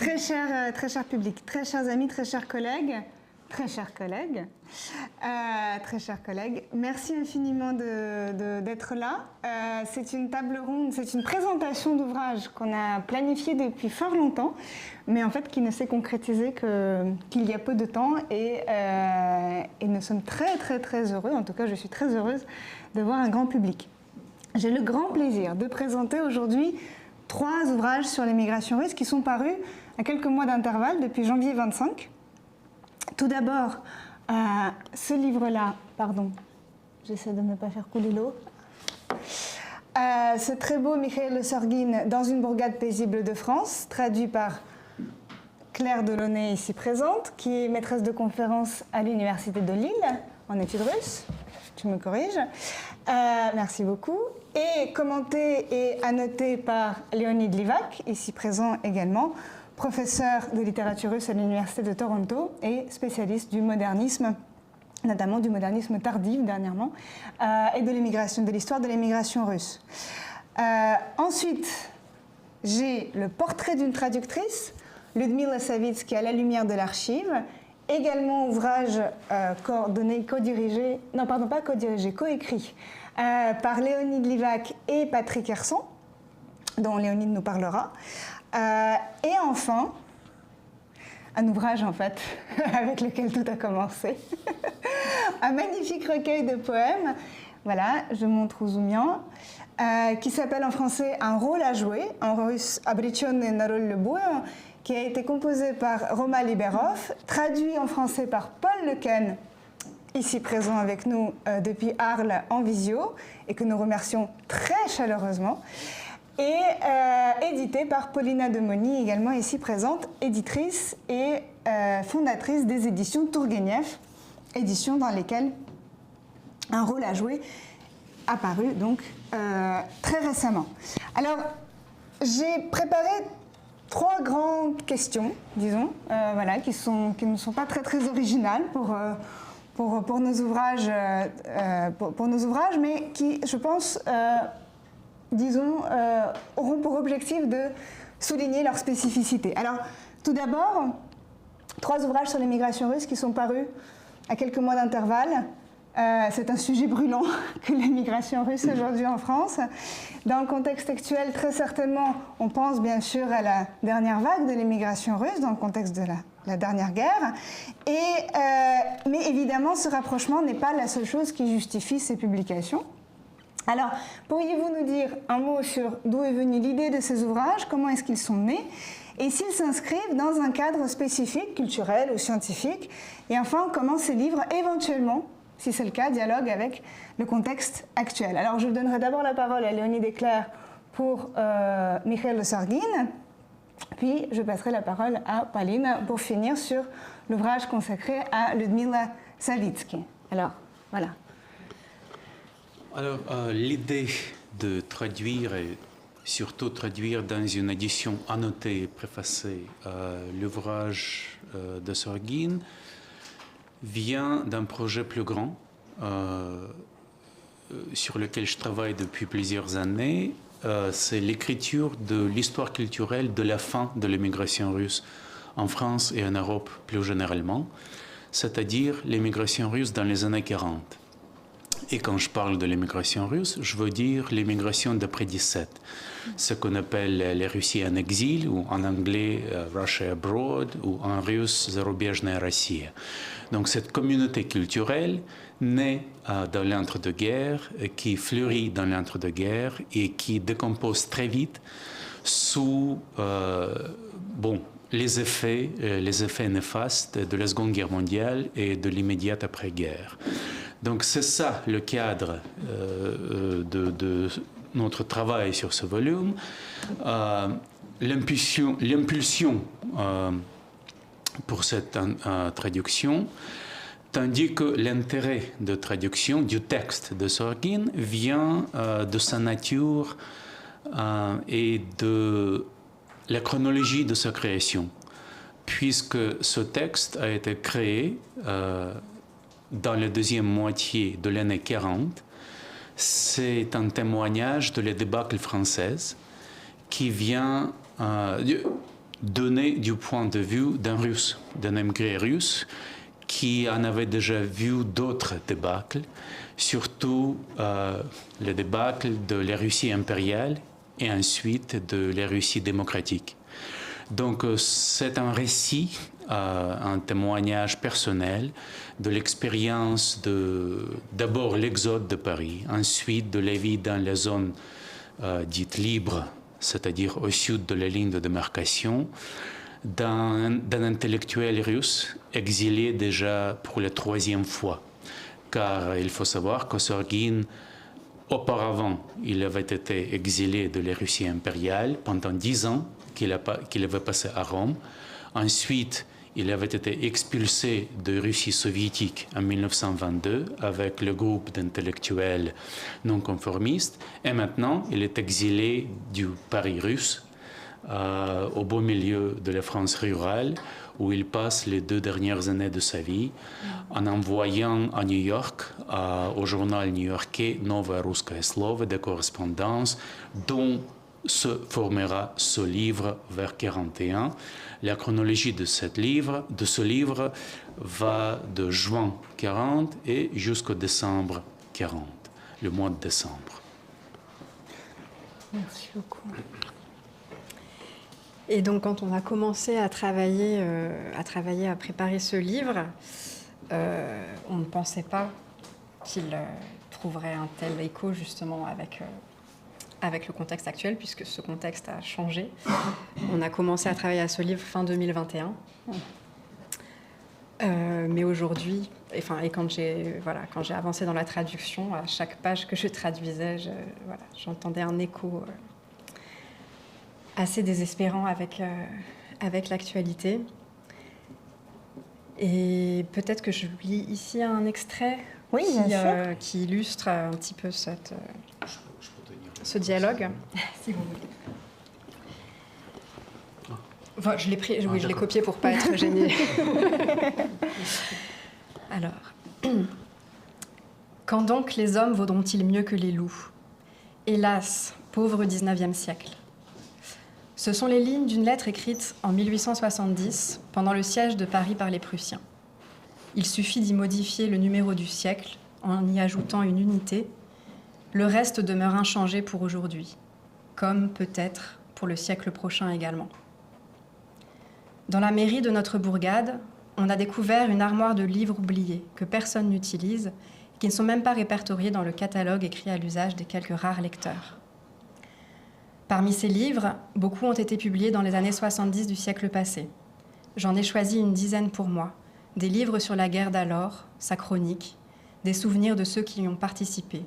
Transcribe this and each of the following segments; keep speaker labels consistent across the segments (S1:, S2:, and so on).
S1: Très cher public, très chers amis, très chers collègues, très chers collègues, merci infiniment d'être là. C'est une table ronde, c'est une présentation d'ouvrage qu'on a planifiée depuis fort longtemps, mais en fait qui ne s'est concrétisée qu'il y a peu de temps et nous sommes très heureux, en tout cas je suis très heureuse de voir un grand public. J'ai le grand plaisir de présenter aujourd'hui 3 ouvrages sur l'émigration russe qui sont parus à quelques mois d'intervalle depuis janvier 25. Tout d'abord, ce livre-là, pardon, j'essaie de ne pas faire couler l'eau. C'est très beau, Mikhail Sorguin, Dans une bourgade paisible de France, traduit par Claire Delaunay, ici présente, qui est maîtresse de conférence à l'Université de Lille, en études russes. Tu me corriges. Merci beaucoup. Et commenté et annoté par Leonid Livak, ici présent également, professeur de littérature russe à l'Université de Toronto et spécialiste du modernisme, notamment du modernisme tardif dernièrement, et de l'histoire de l'émigration russe. Ensuite, j'ai le portrait d'une traductrice, Ludmila Savitsky, à la lumière de l'archive, également ouvrage coécrit par Leonid Livak et Patrick Herson, dont Léonide nous parlera. Et enfin, un ouvrage en fait avec lequel tout a commencé, un magnifique recueil de poèmes, voilà, je montre aux Zoumian, qui s'appelle en français Un rôle à jouer, en russe Обреченный на роль любую, qui a été composé par Roma Liberov, traduit en français par Paul Lequen, ici présent avec nous depuis Arles en visio, et que nous remercions très chaleureusement, et édité par Paulina Demoni, également ici présente, éditrice et fondatrice des éditions Tourguenieff, éditions dans lesquelles Un rôle à jouer apparu donc très récemment. Alors, j'ai préparé 3 grandes questions, disons, voilà, qui ne sont pas très originales pour nos ouvrages, mais qui, je pense, disons, auront pour objectif de souligner leur spécificité. Alors, tout d'abord, 3 ouvrages sur l'émigration russe qui sont parus à quelques mois d'intervalle. C'est un sujet brûlant que l'émigration russe aujourd'hui en France. Dans le contexte actuel, très certainement, on pense bien sûr à la dernière vague de l'émigration russe, dans le contexte de la dernière guerre. Mais évidemment, ce rapprochement n'est pas la seule chose qui justifie ces publications. Alors, pourriez-vous nous dire un mot sur d'où est venue l'idée de ces ouvrages, comment est-ce qu'ils sont nés, et s'ils s'inscrivent dans un cadre spécifique, culturel ou scientifique, et enfin, comment ces livres, éventuellement, si c'est le cas, dialoguent avec le contexte actuel. Alors, je donnerai d'abord la parole à Léonide et Claire pour Mikhail Sorguin, puis je passerai la parole à Pauline pour finir sur l'ouvrage consacré à Ludmila Savitsky. Alors, voilà.
S2: Alors, l'idée de traduire, et surtout traduire dans une édition annotée et préfacée l'ouvrage de Sorguin, vient d'un projet plus grand sur lequel je travaille depuis plusieurs années. C'est l'écriture de l'histoire culturelle de la fin de l'émigration russe en France et en Europe plus généralement, c'est-à-dire l'émigration russe dans les années 40. Et quand je parle de l'émigration russe, je veux dire l'émigration d'après 17, ce qu'on appelle les Russies en exil, ou en anglais Russia Abroad, ou en russe Зарубежная Россия. Donc cette communauté culturelle née dans l'entre-deux-guerres, qui fleurit dans l'entre-deux-guerres et qui décompose très vite sous les effets néfastes de la Seconde Guerre mondiale et de l'immédiate après-guerre. Donc c'est ça le cadre de notre travail sur ce volume. L'impulsion pour cette traduction, tandis que l'intérêt de traduction du texte de Sorguin vient de sa nature et de la chronologie de sa création, puisque ce texte a été créé dans la deuxième moitié de l'année 40. C'est un témoignage de la débâcle française qui vient donné du point de vue d'un Russe, d'un émigré russe, qui en avait déjà vu d'autres débâcles, surtout le débâcle de la Russie impériale et ensuite de la Russie démocratique. Donc c'est un récit, un témoignage personnel de l'expérience d'abord l'exode de Paris, ensuite de la vie dans les zones dites libres, c'est-à-dire au sud de la ligne de démarcation, d'un intellectuel russe exilé déjà pour la 3e fois. Car il faut savoir qu'Ossorgin, auparavant, il avait été exilé de la Russie impériale pendant 10 ans qu'il avait passé à Rome. Ensuite, il avait été expulsé de Russie soviétique en 1922 avec le groupe d'intellectuels non conformistes. Et maintenant, il est exilé du Paris russe, au beau milieu de la France rurale, où il passe les 2 dernières années de sa vie en envoyant à New York, au journal new-yorkais Novaya Ruskaya Slovo, des correspondances dont se formera ce livre vers 1941. La chronologie de ce livre va de juin 40 et jusqu'au décembre 40, le mois de décembre.
S1: Merci beaucoup.
S3: Et donc, quand on a commencé à travailler, à préparer ce livre, on ne pensait pas qu'il trouverait un tel écho, justement, avec le contexte actuel, puisque ce contexte a changé. On a commencé à travailler à ce livre fin 2021. Mais aujourd'hui, et quand j'ai avancé dans la traduction, à chaque page que je traduisais, j'entendais un écho assez désespérant avec l'actualité. Et peut-être que je lis ici un extrait qui illustre un petit peu ce dialogue, si vous voulez. Enfin, je l'ai copié pour ne pas être gênée. Alors, quand donc les hommes vaudront-ils mieux que les loups? Hélas, pauvre 19e siècle. Ce sont les lignes d'une lettre écrite en 1870, pendant le siège de Paris par les Prussiens. Il suffit d'y modifier le numéro du siècle en y ajoutant une unité. Le reste demeure inchangé pour aujourd'hui, comme peut-être pour le siècle prochain également. Dans la mairie de notre bourgade, on a découvert une armoire de livres oubliés que personne n'utilise, qui ne sont même pas répertoriés dans le catalogue écrit à l'usage des quelques rares lecteurs. Parmi ces livres, beaucoup ont été publiés dans les années 70 du siècle passé. J'en ai choisi une dizaine pour moi, des livres sur la guerre d'alors, sa chronique, des souvenirs de ceux qui y ont participé,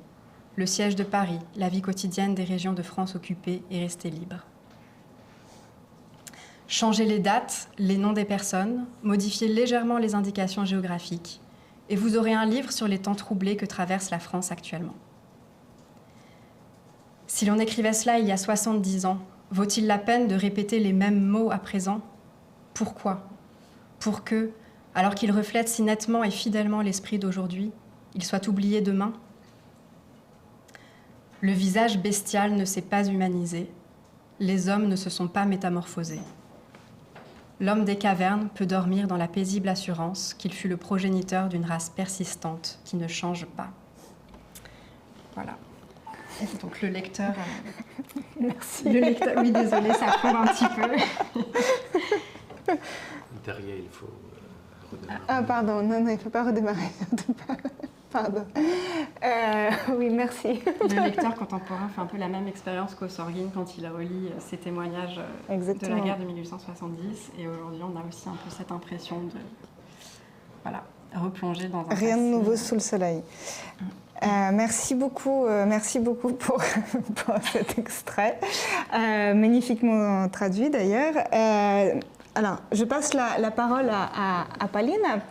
S3: le siège de Paris, la vie quotidienne des régions de France occupées et restées libres. Changez les dates, les noms des personnes, modifiez légèrement les indications géographiques, et vous aurez un livre sur les temps troublés que traverse la France actuellement. Si l'on écrivait cela il y a 70 ans, vaut-il la peine de répéter les mêmes mots à présent? Pourquoi? Pour que, alors qu'ils reflètent si nettement et fidèlement l'esprit d'aujourd'hui, ils soient oubliés demain? Le visage bestial ne s'est pas humanisé, les hommes ne se sont pas métamorphosés. L'homme des cavernes peut dormir dans la paisible assurance qu'il fut le progéniteur d'une race persistante qui ne change pas. Voilà. Donc le lecteur...
S1: Merci.
S3: Le lecteur, oui, désolé, ça prend un petit peu.
S2: Derrière, il faut redémarrer.
S1: Ah, pardon, non, il ne faut pas redémarrer. Pardon. Oui, merci.
S3: Le lecteur contemporain fait un peu la même expérience qu'Ossorgin quand il relit ses témoignages de la guerre de 1870. Et aujourd'hui, on a aussi un peu cette impression de replonger dans un
S1: Rien de
S3: passé.
S1: nouveau sous le soleil. Merci beaucoup pour cet extrait, magnifiquement traduit d'ailleurs. Alors, je passe la parole à Pauline,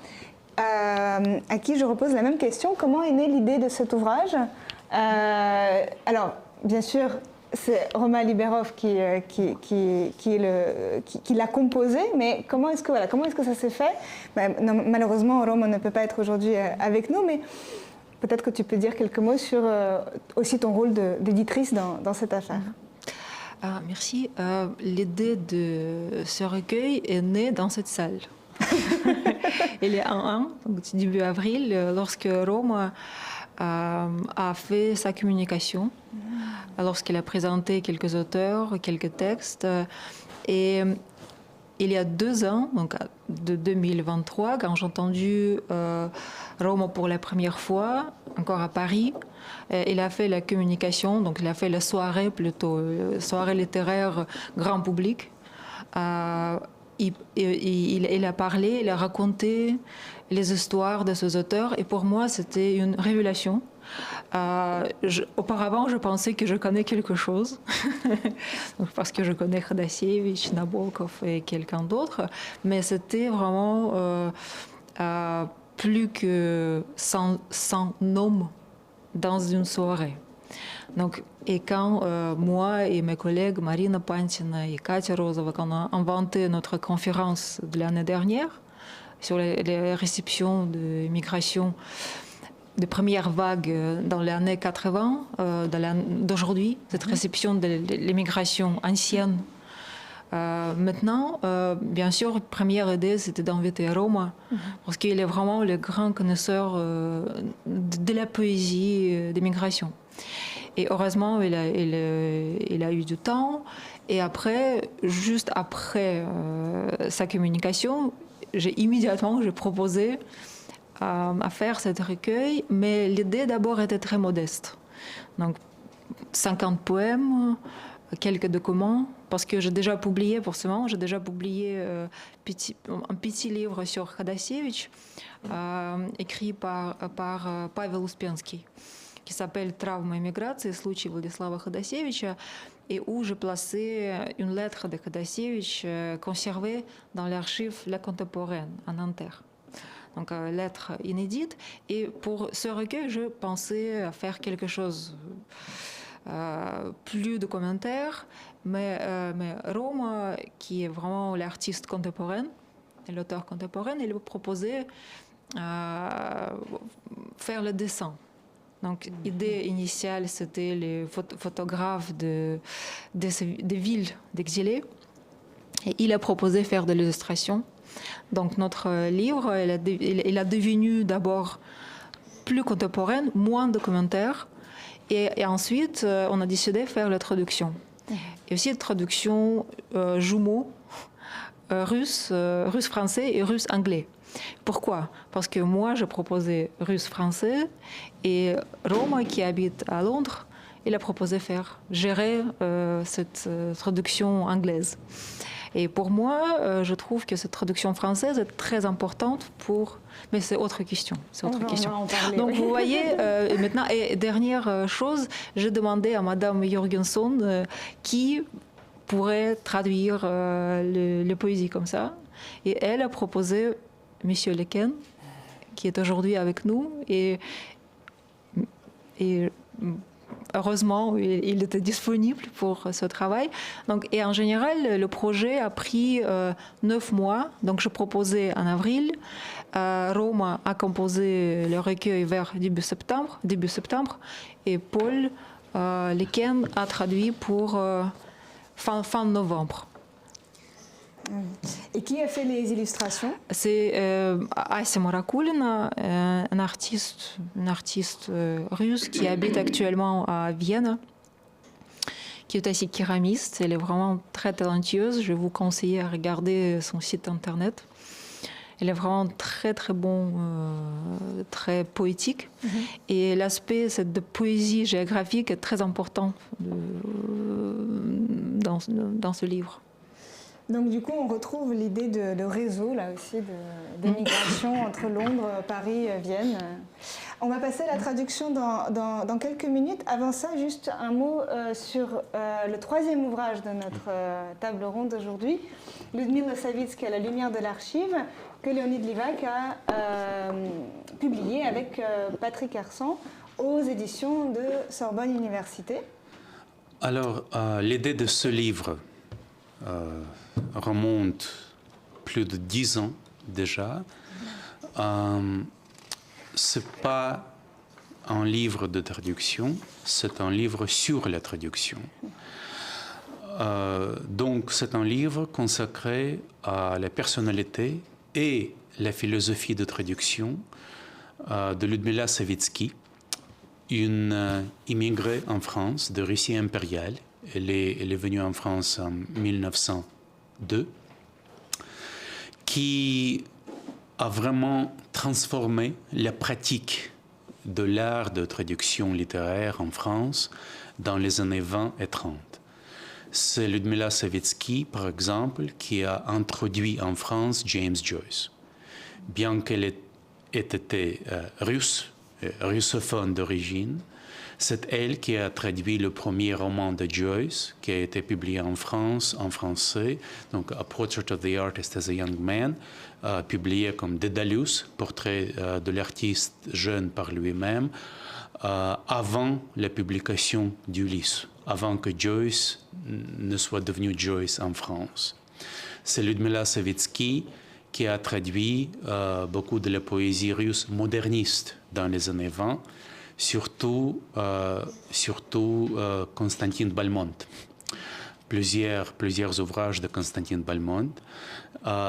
S1: à qui je repose la même question. Comment est née l'idée de cet ouvrage? Alors, bien sûr, c'est Roman Liberov qui l'a composé, mais comment est-ce que ça s'est fait? Non, malheureusement, Roman ne peut pas être aujourd'hui avec nous, mais peut-être que tu peux dire quelques mots sur aussi ton rôle d'éditrice dans cette affaire.
S4: Merci. L'idée de ce recueil est née dans cette salle. Il y a un an, donc début avril, lorsque Roma a fait sa communication, lorsqu'il a présenté quelques auteurs, quelques textes. Et il y a 2 ans, donc de 2023, quand j'ai entendu Roma pour la première fois, encore à Paris, il a fait la communication, donc il a fait la soirée plutôt, soirée littéraire grand public. Il a parlé, il a raconté les histoires de ces auteurs et pour moi c'était une révélation. Auparavant, je pensais que je connais quelque chose, parce que je connais Khodasievitch, Nabokov et quelqu'un d'autre, mais c'était vraiment plus que 100 noms dans une soirée. Donc, et quand moi et mes collègues Marina Pantina et Katia Rozova, quand on a inventé notre conférence de l'année dernière sur les réceptions de migration de première vague dans les années 80, d'aujourd'hui, cette réception de l'immigration ancienne. Maintenant, bien sûr, première idée, c'était d'inviter Roma, parce qu'il est vraiment le grand connaisseur de la poésie des migrations. Et heureusement, il a eu du temps. Et après, juste après sa communication, j'ai proposé à faire cet recueil, mais l'idée d'abord était très modeste. Donc 50 poèmes, quelques documents, parce que j'ai déjà publié, forcément, un petit livre sur Khodasievitch, écrit par Pavel Uspensky, qui s'appelle «Травма эмиграции. Случай Владислава Ходосевича», et où j'ai placé une lettre de Khodasievitch conservée dans l'archive La Contemporaine à Nanterre. Donc, lettre inédite. Et pour ce recueil, je pensais à faire quelque chose plus documentaire, mais Roma, qui est vraiment l'artiste contemporain, l'auteur contemporain, il m'a proposé faire le dessin. Donc, l'idée initiale, c'était les photographes des villes d'exilés. Et il a proposé faire de l'illustration. Donc, notre livre, il a devenu d'abord plus contemporain, moins documentaire. Et ensuite, on a décidé de faire la traduction. Et aussi la traduction jumeau, russe-français et russe-anglais. Pourquoi? Parce que moi, je proposais russe-français et Roma, qui habite à Londres, il a proposé gérer cette traduction anglaise. Et pour moi, je trouve que cette traduction française est très importante mais c'est autre question. Donc vous voyez, maintenant, et dernière chose, j'ai demandé à Madame Jorgenson qui pourrait traduire les poésies comme ça. Et elle a proposé Monsieur Lequen, qui est aujourd'hui avec nous. Et heureusement, il était disponible pour ce travail. Donc, et en général, le projet a pris 9 mois. Donc, je proposais en avril. Roma a composé le recueil vers début septembre. Et Paul Lequen a traduit pour fin novembre.
S1: Et qui a fait les illustrations? C'est
S4: Ася Marakulina, un artiste russe qui habite actuellement à Vienne, qui est aussi kéramiste. Elle est vraiment très talentueuse. Je vous conseille à regarder son site internet. Elle est vraiment très très bon, très poétique. Et l'aspect de poésie géographique est très important dans ce livre.
S1: Donc du coup, on retrouve l'idée de réseau, là aussi, d'émigration entre Londres, Paris, Vienne. On va passer à la traduction dans quelques minutes. Avant ça, juste un mot sur le 3e ouvrage de notre table ronde aujourd'hui, Ludmila Savitskaya, La lumière de l'archive, que Léonid Livak a publié avec Patrick Hersant aux éditions de Sorbonne Université.
S2: Alors, l'idée de ce livre remonte plus de 10 ans déjà. Ce n'est pas un livre de traduction, c'est un livre sur la traduction. Donc, c'est un livre consacré à la personnalité et la philosophie de traduction de Ludmila Savitsky, une immigrée en France de Russie impériale. Elle est venue en France en 1902, qui a vraiment transformé la pratique de l'art de traduction littéraire en France dans les années 20 et 30. C'est Ludmila Savitsky, par exemple, qui a introduit en France James Joyce. Bien qu'elle ait été russe, russophone d'origine, c'est elle qui a traduit le premier roman de Joyce, qui a été publié en France, en français, donc A Portrait of the Artist as a Young Man, publié comme Dédalus, portrait de l'artiste jeune par lui-même, avant la publication d'Ulysse, avant que Joyce ne soit devenu Joyce en France. C'est Ludmila Savitsky qui a traduit beaucoup de la poésie russe moderniste dans les années 20, surtout Constantin Balmont. Plusieurs ouvrages de Constantin Balmont.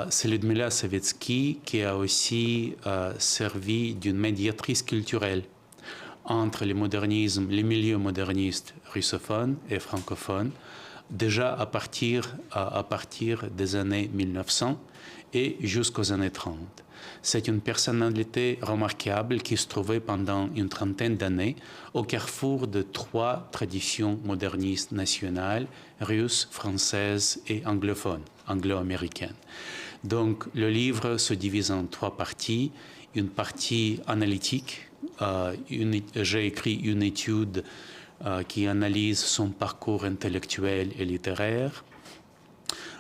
S2: C'est Ludmila Savitsky qui a aussi servi d'une médiatrice culturelle entre les milieux modernistes russophones et francophones, déjà à partir des années 1900 et jusqu'aux années 30. C'est une personnalité remarquable qui se trouvait pendant une trentaine d'années au carrefour de trois traditions modernistes nationales, russe, française et anglophone, anglo-américaine. Donc le livre se divise en trois parties. Une partie analytique. J'ai écrit une étude qui analyse son parcours intellectuel et littéraire.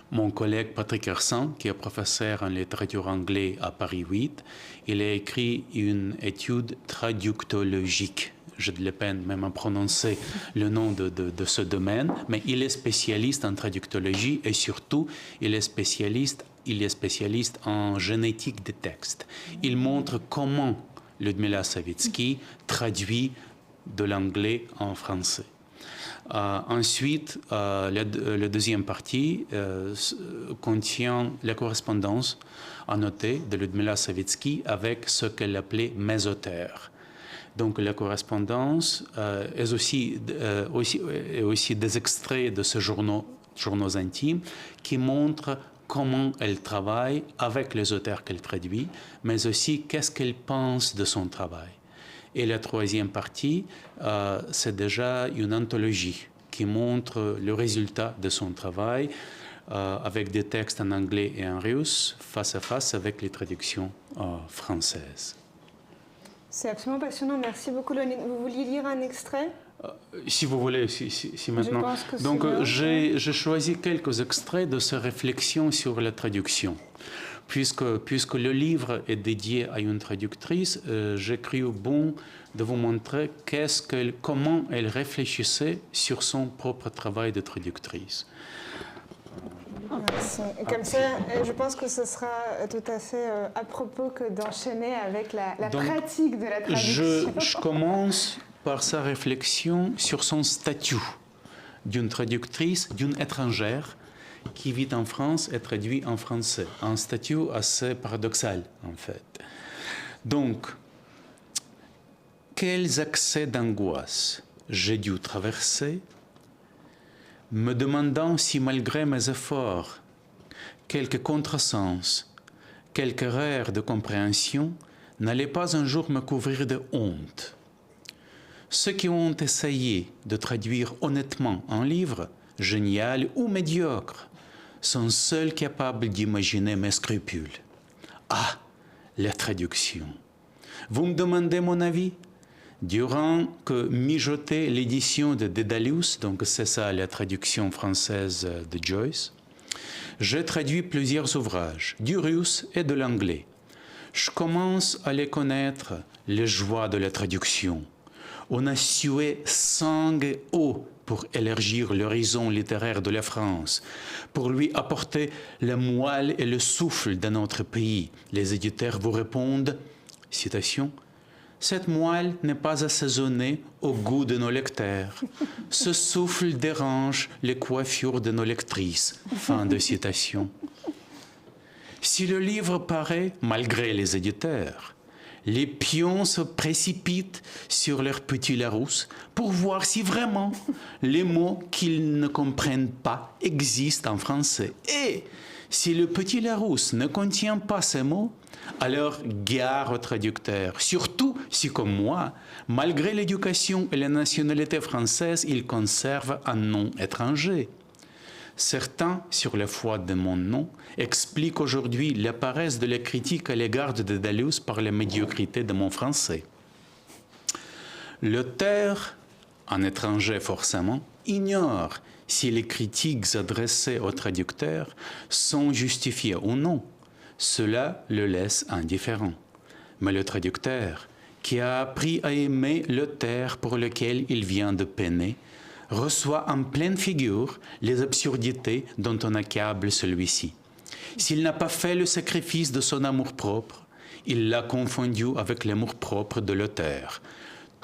S2: Mon collègue Patrick Hersan, qui est professeur en littérature anglaise à Paris 8, il a écrit une étude traductologique. J'ai de la peine même à prononcer le nom de ce domaine, mais il est spécialiste en traductologie et surtout, il est spécialiste en génétique des textes. Il montre comment Ludmila Savitsky traduit de l'anglais en français. Ensuite, la deuxième partie contient la correspondance annotée de Ludmila Savitsky avec ce qu'elle appelait mes auteurs. Donc la correspondance est aussi des extraits de ces journaux intimes qui montrent comment elle travaille avec les auteurs qu'elle traduit, mais aussi qu'est-ce qu'elle pense de son travail. Et la troisième partie, c'est déjà une anthologie qui montre le résultat de son travail avec des textes en anglais et en russe, face à face avec les traductions françaises.
S1: C'est absolument passionnant. Merci beaucoup, Léonide. Vous vouliez lire un extrait ?
S2: Si vous voulez, si maintenant.
S1: Je pense que
S2: donc,
S1: bien.
S2: j'ai choisi quelques extraits de ces réflexions sur la traduction. Puisque le livre est dédié à une traductrice, j'ai cru bon de vous montrer comment elle réfléchissait sur son propre travail de traductrice.
S1: Merci. Comme ça, je pense que ce sera tout à fait à propos que d'enchaîner avec la pratique de la traduction.
S2: Je commence par sa réflexion sur son statut d'une traductrice, d'une étrangère qui vit en France et traduit en français. Un statut assez paradoxal, en fait. Donc, quels accès d'angoisse j'ai dû traverser, me demandant si, malgré mes efforts, quelques contresens, quelques erreurs de compréhension n'allaient pas un jour me couvrir de honte. Ceux qui ont essayé de traduire honnêtement un livre, génial ou médiocre, sont seuls capables d'imaginer mes scrupules. Ah, la traduction. Vous me demandez mon avis? Durant que mijotait l'édition de Dédalus, donc c'est ça la traduction française de Joyce, j'ai traduit plusieurs ouvrages, du russe et de l'anglais. Je commence à les connaître, les joies de la traduction. On a sué sang et eau pour élargir l'horizon littéraire de la France, pour lui apporter la moelle et le souffle de notre pays. Les éditeurs vous répondent, citation, Cette moelle n'est pas assaisonnée au goût de nos lecteurs. Ce souffle dérange les coiffures de nos lectrices. Fin de citation. Si le livre paraît, malgré les éditeurs, les pions se précipitent sur leur petit Larousse pour voir si vraiment les mots qu'ils ne comprennent pas existent en français. Et si le petit Larousse ne contient pas ces mots, alors gare au traducteur, surtout si, comme moi, malgré l'éducation et la nationalité française, il conserve un nom étranger. Certains, sur la foi de mon nom, expliquent aujourd'hui la paresse de la critique à l'égard de Dédalus par la médiocrité de mon français. L'auteur, un étranger forcément, ignore si les critiques adressées au traducteur sont justifiées ou non. Cela le laisse indifférent. Mais le traducteur, qui a appris à aimer l'auteur pour lequel il vient de peiner, reçoit en pleine figure les absurdités dont on accable celui-ci. S'il n'a pas fait le sacrifice de son amour-propre, il l'a confondu avec l'amour-propre de l'auteur.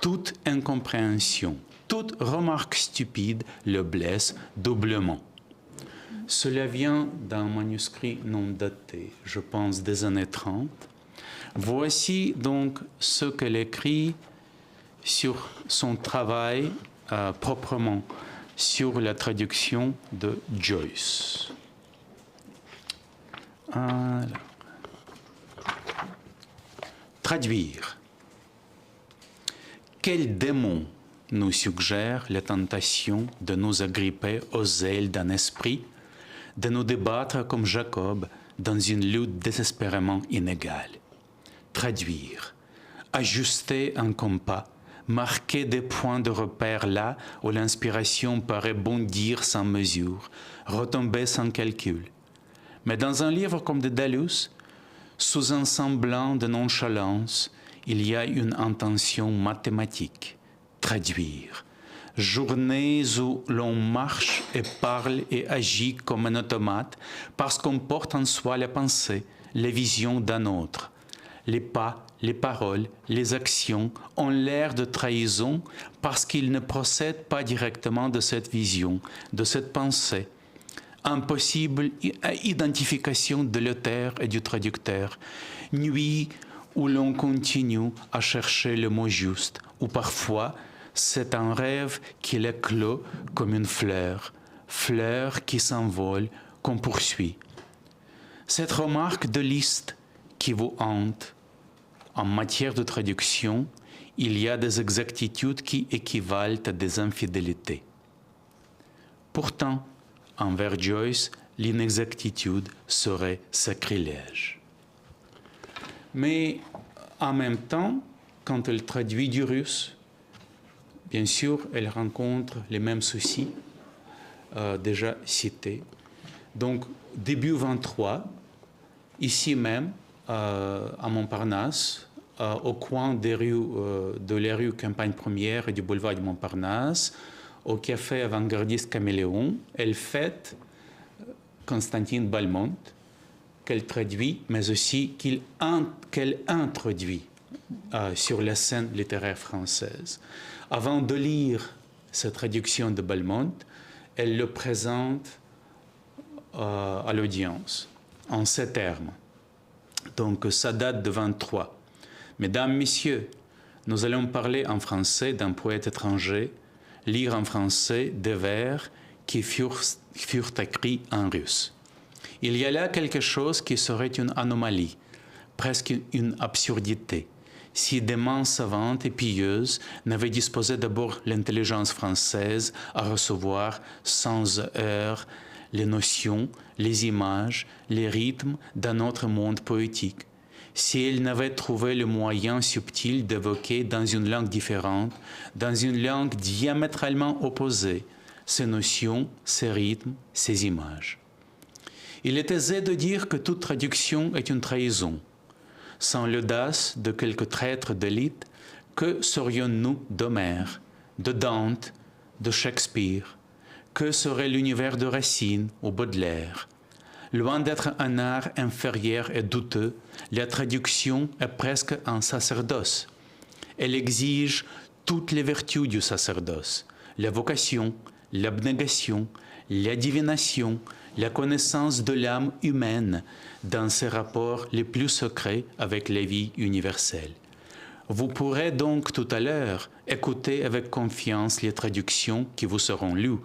S2: Toute incompréhension, toute remarque stupide le blesse doublement. Cela vient d'un manuscrit non daté, je pense des années 30. Voici donc ce qu'elle écrit sur son travail proprement sur la traduction de Joyce. Alors. Traduire. Quel démon nous suggère la tentation de nous agripper aux ailes d'un esprit, de nous débattre comme Jacob dans une lutte désespérément inégale? Traduire. Ajuster un compas, marquer des points de repère là où l'inspiration paraît bondir sans mesure, retomber sans calcul. Mais dans un livre comme Dédalus, sous un semblant de nonchalance, il y a une intention mathématique. Traduire. Journées où l'on marche et parle et agit comme un automate parce qu'on porte en soi la pensée, les visions d'un autre. Les pas, les paroles, les actions ont l'air de trahison parce qu'ils ne procèdent pas directement de cette vision, de cette pensée. Impossible identification de l'auteur et du traducteur. Nuit où l'on continue à chercher le mot juste, ou parfois c'est un rêve qui l'éclot comme une fleur, fleur qui s'envole, qu'on poursuit. Cette remarque de Liszt qui vous hante, en matière de traduction, il y a des exactitudes qui équivalent à des infidélités. Pourtant, envers Joyce, l'inexactitude serait sacrilège. Mais en même temps, quand elle traduit du russe, bien sûr, elle rencontre les mêmes soucis déjà cités. Donc, début 23, ici même, à Montparnasse, au coin des rues, de la rue Campagne Première et du boulevard du Montparnasse, au café avant-gardiste Caméléon, elle fête Constantine Balmont, qu'elle traduit, mais aussi qu'elle introduit sur la scène littéraire française. Avant de lire cette traduction de Balmont, elle le présente à l'audience en ces termes. Donc ça date de 23. Mesdames, Messieurs, nous allons parler en français d'un poète étranger, lire en français des vers qui furent écrits en russe. Il y a là quelque chose qui serait une anomalie, presque une absurdité, si des mains savantes et pieuses n'avaient disposé d'abord l'intelligence française à recevoir sans heurts les notions, les images, les rythmes d'un autre monde poétique, si elle n'avait trouvé le moyen subtil d'évoquer dans une langue différente, dans une langue diamétralement opposée, ces notions, ces rythmes, ces images. Il est aisé de dire que toute traduction est une trahison. Sans l'audace de quelques traîtres d'élite, que serions-nous d'Homère, de Dante, de Shakespeare? Que serait l'univers de Racine ou Baudelaire? Loin d'être un art inférieur et douteux, la traduction est presque un sacerdoce. Elle exige toutes les vertus du sacerdoce, la vocation, l'abnégation, la divination, la connaissance de l'âme humaine dans ses rapports les plus secrets avec la vie universelle. Vous pourrez donc tout à l'heure écouter avec confiance les traductions qui vous seront lues.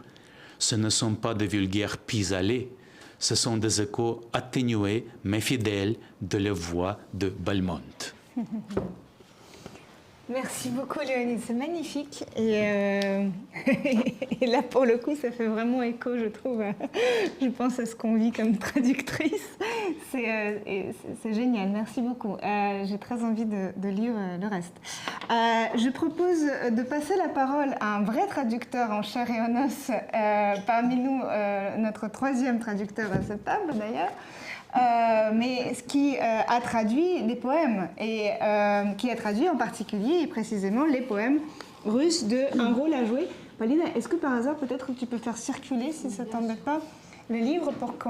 S2: Ce ne sont pas de vulgaires pis-aller, ce sont des échos atténués mais fidèles de la voix de Balmont.
S1: Merci beaucoup Léonide, c'est magnifique et là pour le coup ça fait vraiment écho je trouve, je pense à ce qu'on vit comme traductrice, c'est génial, merci beaucoup, j'ai très envie de lire le reste. Je propose de passer la parole à un vrai traducteur en chair et en os, parmi nous notre troisième traducteur à cette table d'ailleurs. Mais ce qui a traduit les poèmes, et qui a traduit en particulier et précisément les poèmes russes de Un rôle à jouer. Paulina, est-ce que par hasard peut-être tu peux faire circuler, si ça ne t'embête pas, le livre pour que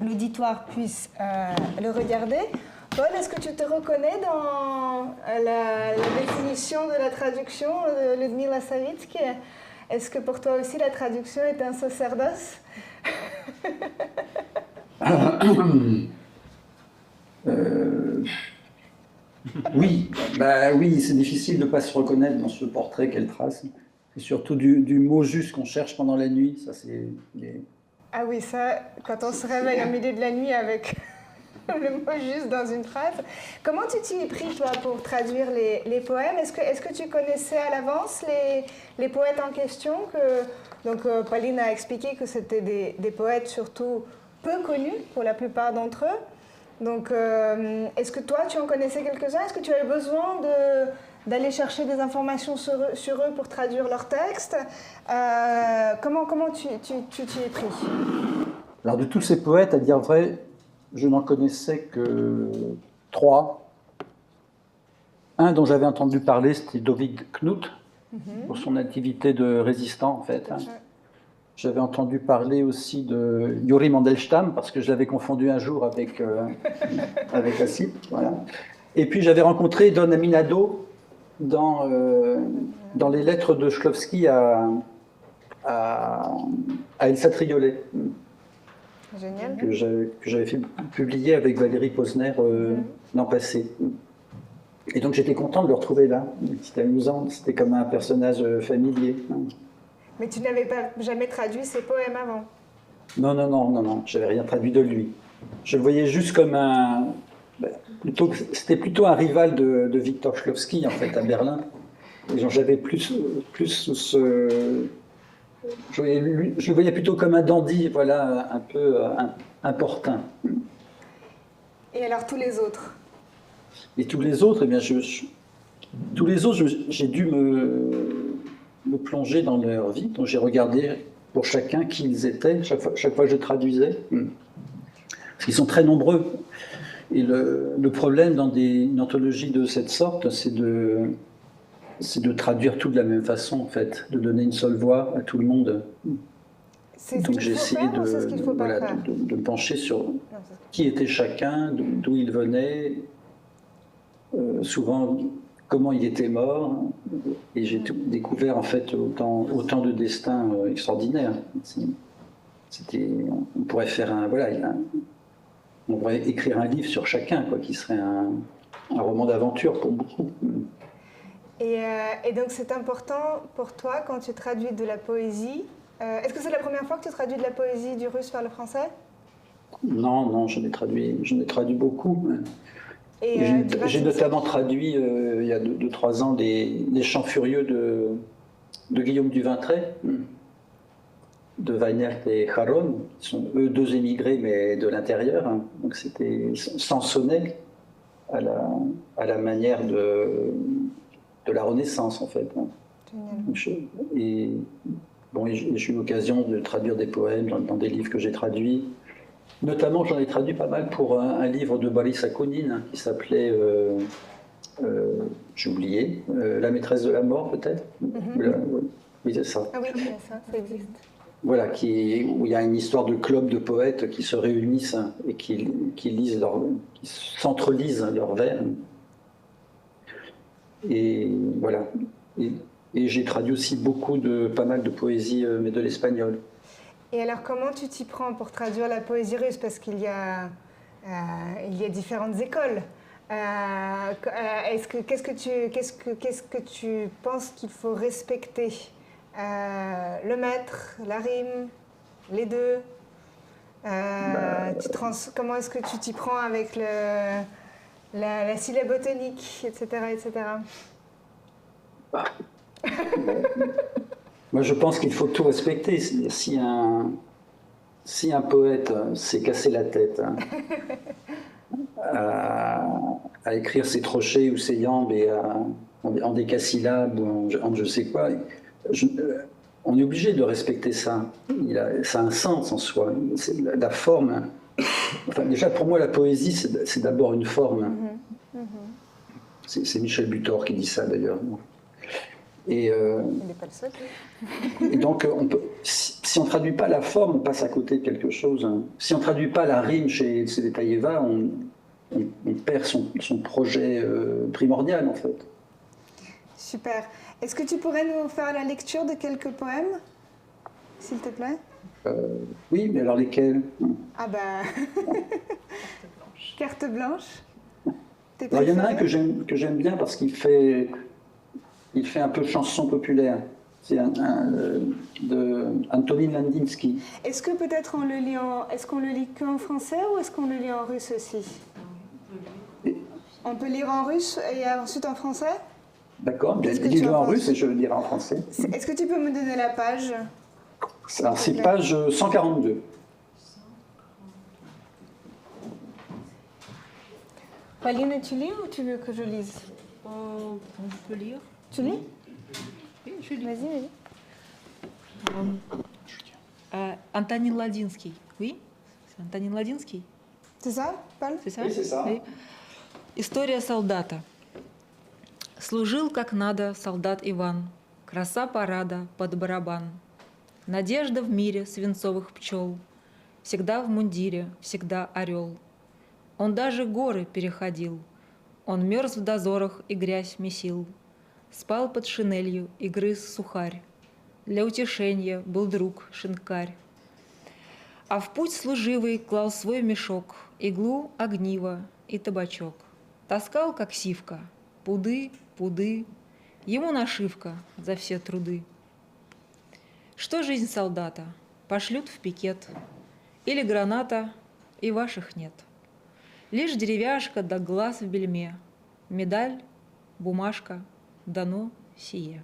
S1: l'auditoire puisse le regarder? Paul, est-ce que tu te reconnais dans la définition de la traduction de Ludmila Savitsky? Est-ce que pour toi aussi la traduction est un sacerdoce?
S5: Oui, oui, c'est difficile de ne pas se reconnaître dans ce portrait qu'elle trace. Et surtout du mot juste qu'on cherche pendant la nuit, ça c'est...
S1: Ah oui, ça, quand on se réveille au milieu de la nuit avec le mot juste dans une phrase. Comment tu t'y es pris, toi, pour traduire les poèmes? Est-ce que tu connaissais à l'avance les poètes en question Donc, Pauline a expliqué que c'était des poètes surtout peu connus pour la plupart d'entre eux. Donc, est-ce que toi, tu en connaissais quelques-uns? Est-ce que tu avais besoin d'aller chercher des informations sur eux pour traduire leurs textes? Comment tu t'y es pris?
S5: Alors, de tous ces poètes, à dire vrai, je n'en connaissais que 3. Un dont j'avais entendu parler, c'était David Knut, pour son activité de résistant, en fait. J'avais entendu parler aussi de Yuri Mandelstam, parce que je l'avais confondu un jour avec Assip. Voilà. Et puis j'avais rencontré Don Aminado dans les lettres de Shklovsky à Elsa Triolet.
S1: Génial.
S5: Que j'avais fait publier avec Valérie Posner l'an passé. Et donc j'étais content de le retrouver là. C'était amusant, c'était comme un personnage familier.
S1: Mais tu n'avais jamais traduit ses poèmes avant?
S5: Non, j'avais rien traduit de lui. Je le voyais juste comme c'était plutôt un rival de Victor Shklovsky en fait à Berlin. Et j'avais plus ce... Je le voyais plutôt comme un dandy, voilà, un peu importun.
S1: Et alors tous les autres?
S5: Et tous les autres, eh bien, tous les autres, j'ai dû me plonger dans leur vie. Donc j'ai regardé pour chacun qui ils étaient, chaque fois que je traduisais. Parce qu'ils sont très nombreux. Et le problème dans une anthologie de cette sorte, c'est de traduire tout de la même façon, en fait, de donner une seule voix à tout le monde. Donc j'ai essayé de me pencher sur qui était chacun, d'où il venait, souvent comment il était mort, et j'ai découvert en fait autant de destins extraordinaires. On pourrait faire on pourrait écrire un livre sur chacun, quoi, qui serait un roman d'aventure pour beaucoup.
S1: Et donc c'est important pour toi quand tu traduis de la poésie. Est-ce que c'est la première fois que tu traduis de la poésie du russe vers le français?
S5: Non, j'en ai traduit beaucoup. J'ai notamment traduit il y a 2-3 ans les Chants furieux de Guillaume du Vintray, de Weinert et Charon, qui sont eux 2 émigrés mais de l'intérieur. Donc c'était sans sonnet à la manière de la Renaissance en fait. Et j'ai eu l'occasion de traduire des poèmes dans des livres que j'ai traduits. Notamment, j'en ai traduit pas mal pour un livre de Boris Akunin qui s'appelait, j'ai oublié, La maîtresse de la mort peut-être. Oui, c'est ça.
S1: Ah oui, ça existe.
S5: Voilà, où il y a une histoire de club de poètes qui se réunissent et qui s'entrelisent leurs vers. Et voilà. Et j'ai traduit aussi pas mal de poésie, mais de l'espagnol.
S1: Et alors, comment tu t'y prends pour traduire la poésie russe? Parce qu'il y a différentes écoles. Qu'est-ce que tu penses qu'il faut respecter? Le mètre, la rime, les deux? Comment est-ce que tu t'y prends avec la syllabotonique, etc., etc.
S5: Moi, je pense qu'il faut tout respecter. Si un poète s'est cassé la tête à écrire ses trochées ou ses iambes en décasyllabes ou en je sais quoi, on est obligé de respecter ça. Ça a un sens en soi. La forme. Enfin, déjà, pour moi, la poésie, c'est d'abord une forme. C'est Michel Butor qui dit ça, d'ailleurs. Et,
S1: il n'est pas le seul.
S5: Et donc, si on ne traduit pas la forme, on passe à côté de quelque chose. Si on ne traduit pas la rime chez Tsvetaeva, on perd son projet primordial, en fait.
S1: Super. Est-ce que tu pourrais nous faire la lecture de quelques poèmes, s'il te plaît?
S5: Oui, mais alors lesquels?
S1: Ah bah... Carte blanche.
S5: Alors, il y en a un que j'aime bien parce qu'il fait un peu chanson populaire. C'est de Antonin Landinsky.
S1: Est-ce que peut-être est-ce qu'on le lit qu'en français ou est-ce qu'on le lit en russe aussi? On peut lire en russe et ensuite en français?
S5: D'accord, bien, lis-le en russe et je le dirai en français.
S1: Est-ce que tu peux me donner la page?
S5: Alors, c'est page 142.
S1: Pauline, tu lis ou tu veux que je lise?
S4: On peut lire.
S1: Tu lis?
S4: Oui, je lis.
S1: Vas-y, vas-y.
S4: Антонин Ладинский. Oui? C'est Антонин Ладинский?
S1: C'est ça, Paul?
S4: C'est ça?
S5: Oui, c'est ça.
S4: Oui. История солдата. Служил как надо солдат Иван. Краса парада под барабан. Надежда в мире свинцовых пчел. Всегда в мундире, всегда орел. Он даже горы переходил. Он мерз в дозорах и грязь месил. Спал под шинелью и грыз сухарь. Для утешения был друг шинкарь. А в путь служивый клал свой мешок, иглу, огниво и табачок. Таскал, как сивка, пуды, пуды, ему нашивка за все труды. Что жизнь солдата? Пошлют в пикет. Или граната, и ваших нет. Лишь деревяшка да глаз в бельме. Медаль, бумажка, дано сие.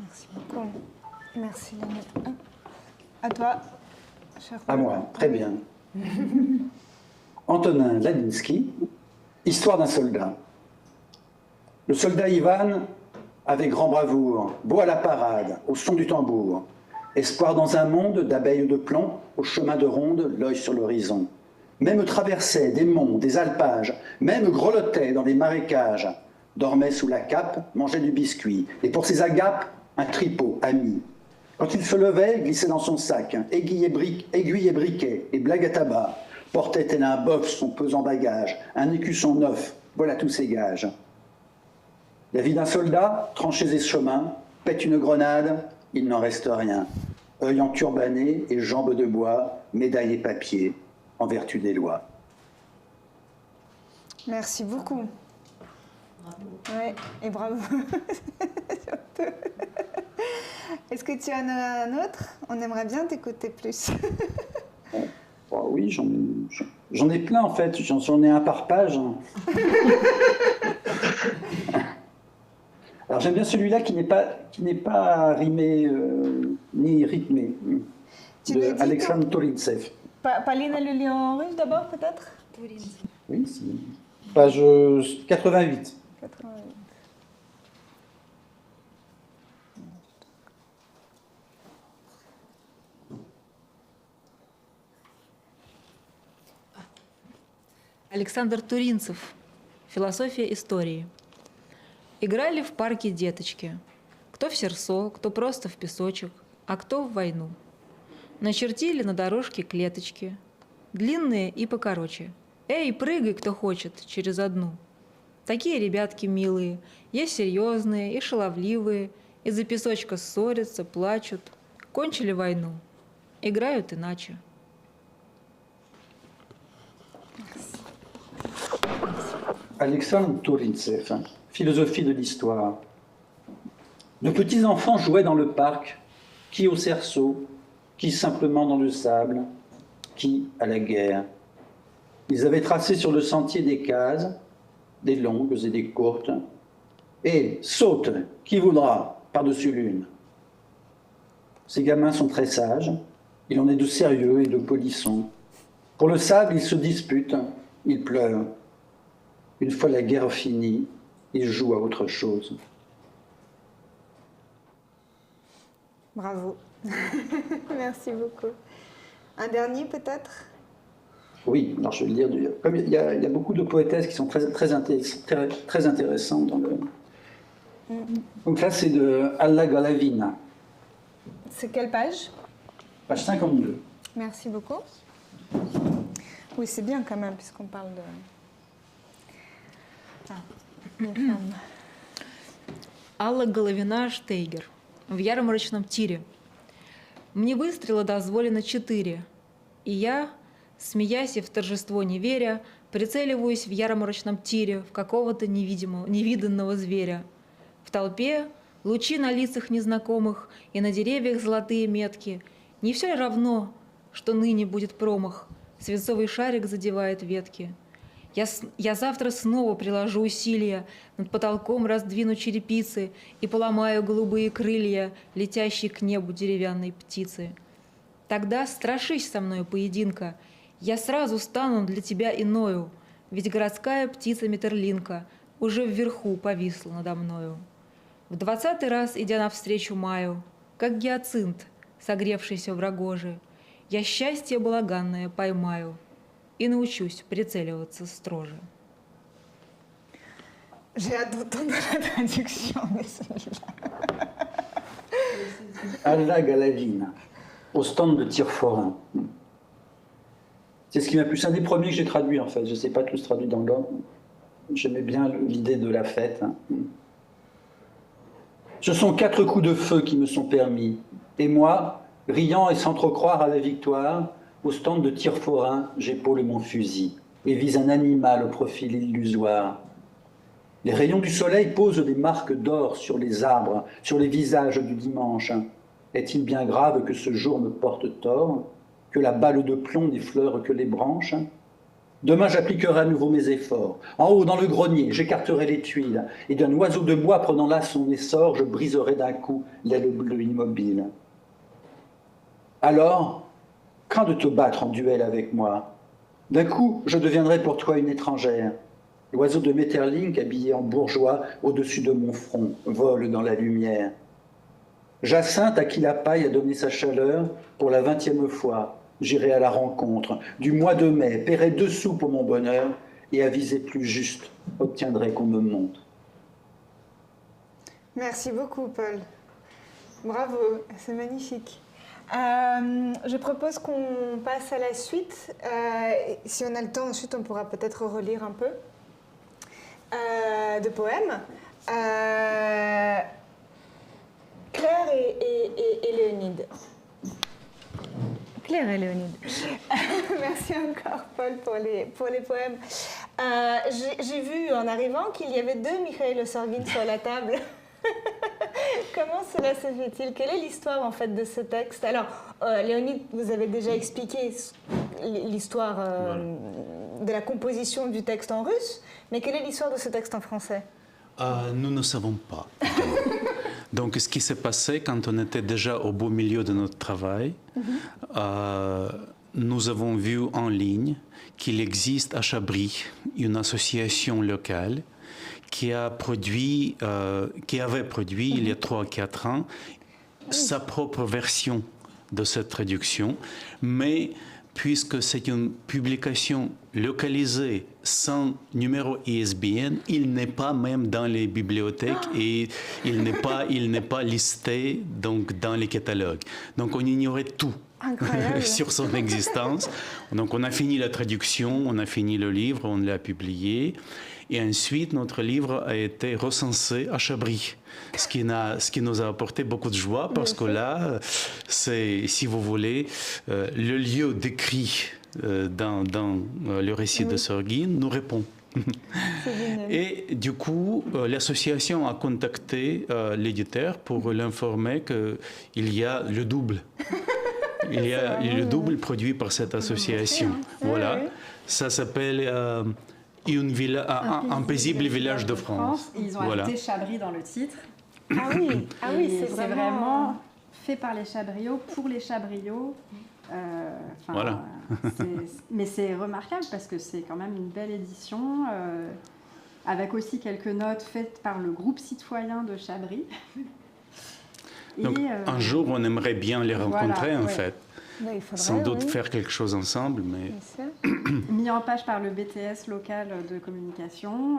S1: Merci beaucoup. Merci, Lana. À toi, cher
S5: À moi, très bien. Antonin Ladinsky, Histoire d'un soldat. Le soldat Ivan avait grand bravoure, beau à la parade, au son du tambour. Espoir dans un monde d'abeilles de plomb, au chemin de ronde, l'œil sur l'horizon. Même traversait des monts, des alpages, même grelottait dans les marécages. Dormait sous la cape, mangeait du biscuit, et pour ses agapes, un tripot ami. Quand il se levait, glissait dans son sac, aiguille et briquet, et blague à tabac. Portait tel un bœuf son pesant bagage, un écusson neuf, voilà tous ses gages. La vie d'un soldat, tranchées et chemins, pète une grenade, il n'en reste rien. Œil enturbané et jambes de bois, médaille et papier, en vertu des lois.
S1: Merci beaucoup. Ouais, et bravo. Est-ce que tu en as un autre? On aimerait bien t'écouter plus.
S5: Oh, oui, j'en ai plein en fait, j'en ai un par page. Alors j'aime bien celui-là qui n'est pas rimé ni rythmé, de Alexandre Torintsev.
S1: Pauline le lit en russe d'abord peut-être?
S5: Oui, c'est page 88.
S1: 88.
S4: Александр Туринцев. Философия истории. Играли в парке деточки. Кто в серсо, кто просто в песочек, а кто в войну. Начертили на дорожке клеточки, длинные и покороче. Эй, прыгай, кто хочет, через одну. Такие ребятки милые. Есть серьезные и шаловливые. Из-за песочка ссорятся, плачут. Кончили войну. Играют иначе.
S5: Alexandre Tourintsev, philosophie de l'histoire. De petits enfants jouaient dans le parc, qui au cerceau, qui simplement dans le sable, qui à la guerre. Ils avaient tracé sur le sentier des cases, des longues et des courtes, et saute, qui voudra, par-dessus l'une. Ces gamins sont très sages, il en est de sérieux et de polissons. Pour le sable, ils se disputent, ils pleurent. Une fois la guerre finie, ils jouent à autre chose.
S1: Bravo. Merci beaucoup. Un dernier peut-être?
S5: Oui, alors je vais le dire. Comme il y a beaucoup de poétesses qui sont très intéressantes dans le... Donc là, c'est de Alla Galavina.
S1: C'est quelle page?
S5: Page 52.
S1: Merci beaucoup. Oui, c'est bien quand même, puisqu'on parle de...
S4: Алла Головина, Штейгер. В ярмарочном тире. Мне выстрела дозволено 4. И я, смеясь и в торжество не веря, прицеливаюсь в ярмарочном тире в какого-то невиданного зверя. В толпе лучи на лицах незнакомых и на деревьях золотые метки. Не все ли равно, что ныне будет промах? Свинцовый шарик задевает ветки. Я завтра снова приложу усилия, над потолком раздвину черепицы и поломаю голубые крылья, летящие к небу деревянной птицы. Тогда страшись со мною поединка, я сразу стану для тебя иною, ведь городская птица Метерлинка уже вверху повисла надо мною. В 20-й раз, идя навстречу маю, как гиацинт, согревшийся в рогоже, я счастье балаганное поймаю и научусь прицеливаться строже.
S1: J'ai hâte d'entendre la traduction de celui-là.
S5: Alla Galavina, au stand de tir-forain. C'est ce qui m'a plu. C'est un des premiers que j'ai traduit en fait. Je ne sais pas tous traduits dans l'ordre. J'aimais bien l'idée de la fête. Ce sont 4 coups de feu qui me sont permis. Et moi, riant et sans trop croire à la victoire, au stand de tir-forain, j'épaule mon fusil et vise un animal au profil illusoire. Les rayons du soleil posent des marques d'or sur les arbres, sur les visages du dimanche. Est-il bien grave que ce jour me porte tort, que la balle de plomb n'effleure que les branches? Demain, j'appliquerai à nouveau mes efforts. En haut, dans le grenier, j'écarterai les tuiles, et d'un oiseau de bois prenant là son essor, je briserai d'un coup l'aile bleue immobile. Alors, crains de te battre en duel avec moi. D'un coup, je deviendrai pour toi une étrangère. L'oiseau de Metterlink, habillé en bourgeois, au-dessus de mon front, vole dans la lumière. Jacinthe, à qui la paille a donné sa chaleur, pour la 20e fois, j'irai à la rencontre. Du mois de mai, paierai 2 sous pour mon bonheur, et à viser plus juste, obtiendrai qu'on me montre.
S1: Merci beaucoup, Paul. Bravo, c'est magnifique. Je propose qu'on passe à la suite. Si on a le temps, ensuite, on pourra peut-être relire un peu de poèmes. Claire et Léonide. Claire et Léonide. Merci encore, Paul, pour les poèmes. J'ai vu en arrivant qu'il y avait 2 Mikhail Sorgin sur la table. Comment cela se fait-il? Quelle est l'histoire en fait de ce texte? Alors, Léonide, vous avez déjà expliqué l'histoire de la composition du texte en russe, mais quelle est l'histoire de ce texte en français?
S2: Nous ne savons pas. Donc, ce qui s'est passé quand on était déjà au beau milieu de notre travail, nous avons vu en ligne qu'il existe à Chabris une association locale qui avait produit il y a 3 ou 4 ans sa propre version de cette traduction, mais puisque c'est une publication localisée sans numéro ISBN, il n'est pas même dans les bibliothèques et il n'est pas listé donc, dans les catalogues. Donc on ignorait tout
S1: Incroyable.
S2: sur son existence. Donc on a fini la traduction, on a fini le livre, on l'a publié. Et ensuite, notre livre a été recensé à Chabris, ce qui nous a apporté beaucoup de joie, parce que là, c'est, si vous voulez, le lieu décrit dans le récit de Sorguin nous répond. Et du coup, l'association a contacté l'éditeur pour l'informer qu'il y a le double. Il y a le double produit par cette association. Voilà. Ça s'appelle un paisible village de France.
S3: Ils ont ajouté Chabris dans le titre.
S1: Ah oui, c'est
S3: vraiment fait par les Chabriots, pour les Chabriots.
S2: Voilà.
S3: Mais c'est remarquable parce que c'est quand même une belle édition, avec aussi quelques notes faites par le groupe citoyen de Chabris.
S2: Donc, un jour, on aimerait bien les rencontrer, en fait. Sans doute faire quelque chose ensemble, mais...
S3: Mis en page par le BTS local de communication.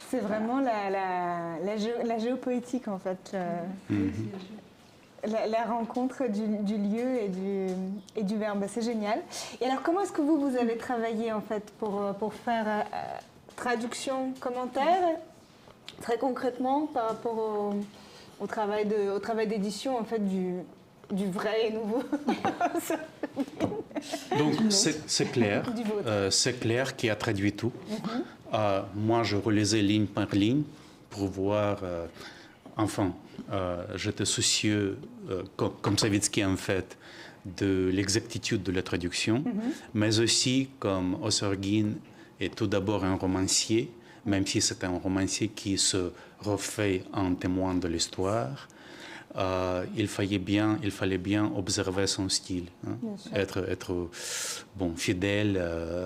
S1: C'est vraiment la géopoétique, en fait. La rencontre du lieu et du verbe, c'est génial. Et alors, comment est-ce que vous avez travaillé, en fait, pour faire traduction, commentaire, très concrètement, par rapport au travail d'édition, en fait, du vrai et nouveau.
S2: Donc c'est clair, c'est Claire qui a traduit tout. Moi, je relisais ligne par ligne pour voir. J'étais soucieux, comme Savitsky en fait, de l'exactitude de la traduction, mais aussi comme Ossorgin est tout d'abord un romancier, même si c'est un romancier qui se refait en témoin de l'histoire. Il fallait bien observer son style, être fidèle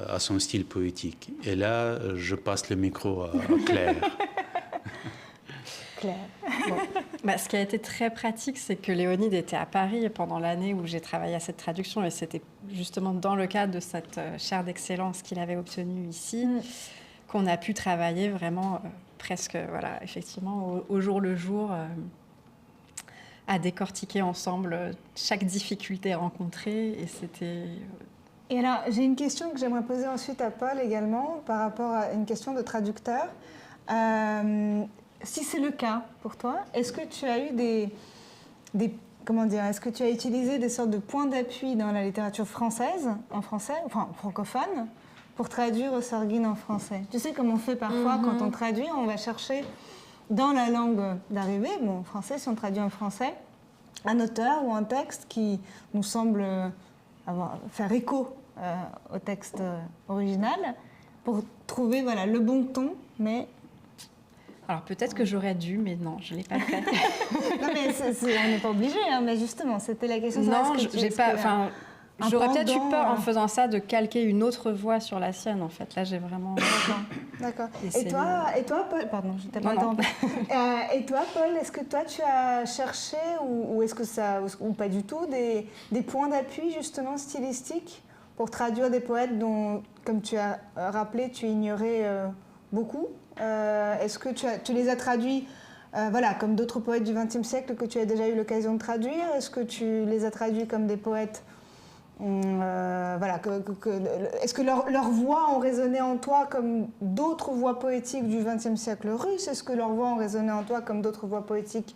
S2: à son style poétique. Et là, je passe le micro à Claire.
S3: Ce qui a été très pratique, c'est que Léonide était à Paris pendant l'année où j'ai travaillé à cette traduction, et c'était justement dans le cadre de cette chaire d'excellence qu'il avait obtenue ici qu'on a pu travailler vraiment presque, effectivement, au jour le jour. À décortiquer ensemble chaque difficulté rencontrée, et c'était...
S1: Et alors, j'ai une question que j'aimerais poser ensuite à Paul également, par rapport à une question de traducteur. Si c'est le cas pour toi, est-ce que tu as eu est-ce que tu as utilisé des sortes de points d'appui dans la littérature française, en français, enfin francophone, pour traduire Ossorgin en français? Tu sais, comme on fait parfois quand on traduit, on va chercher dans la langue d'arrivée, en français, si on traduit en français, un auteur ou un texte qui nous semble faire écho au texte original, pour trouver le bon ton, mais...
S3: Alors peut-être que j'aurais dû, mais non, je ne l'ai pas fait.
S1: Non, mais on n'est pas obligé, mais justement, c'était la question.
S3: Non, j'ai pas... J'aurais peut-être eu peur en faisant ça de calquer une autre voix sur la sienne, en fait. Là, j'ai vraiment...
S1: D'accord. Et toi, Paul... Pardon, je t'ai pas entendu. Et toi, Paul, est-ce que toi, tu as cherché, ou est-ce que ça... ou pas du tout, des points d'appui, justement, stylistiques, pour traduire des poètes dont, comme tu as rappelé, tu ignorais beaucoup? Est-ce que tu les as traduits, comme d'autres poètes du XXe siècle que tu as déjà eu l'occasion de traduire? Est-ce que tu les as traduits comme des poètes... est-ce que leurs voix ont résonné en toi comme d'autres voix poétiques du XXe siècle russe? Est-ce que leurs voix ont résonné en toi comme d'autres voix poétiques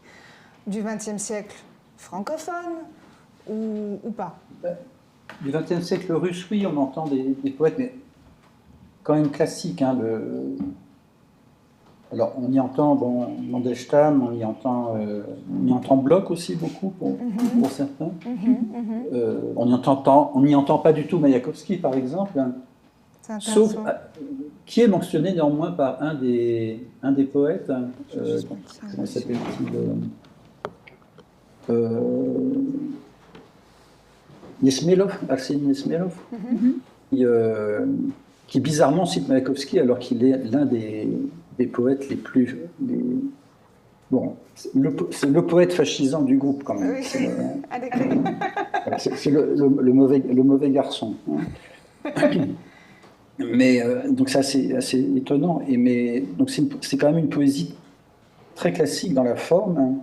S1: du XXe siècle francophone ou pas?
S5: Du XXe siècle russe, oui, on entend des poètes, mais quand même classiques. Alors, on y entend Mandelstam, on y entend Bloch aussi beaucoup pour certains. On n'y entend pas du tout Mayakovsky, par exemple, sauf qui est mentionné néanmoins par un des poètes. Comment s'appelle-t-il Nesmelov, Arseny Nesmelov, qui bizarrement cite Mayakovsky alors qu'il est l'un des poètes les plus... c'est le poète fascisant du groupe, quand même. C'est le mauvais garçon. Mais donc c'est assez étonnant. Donc c'est quand même une poésie très classique dans la forme.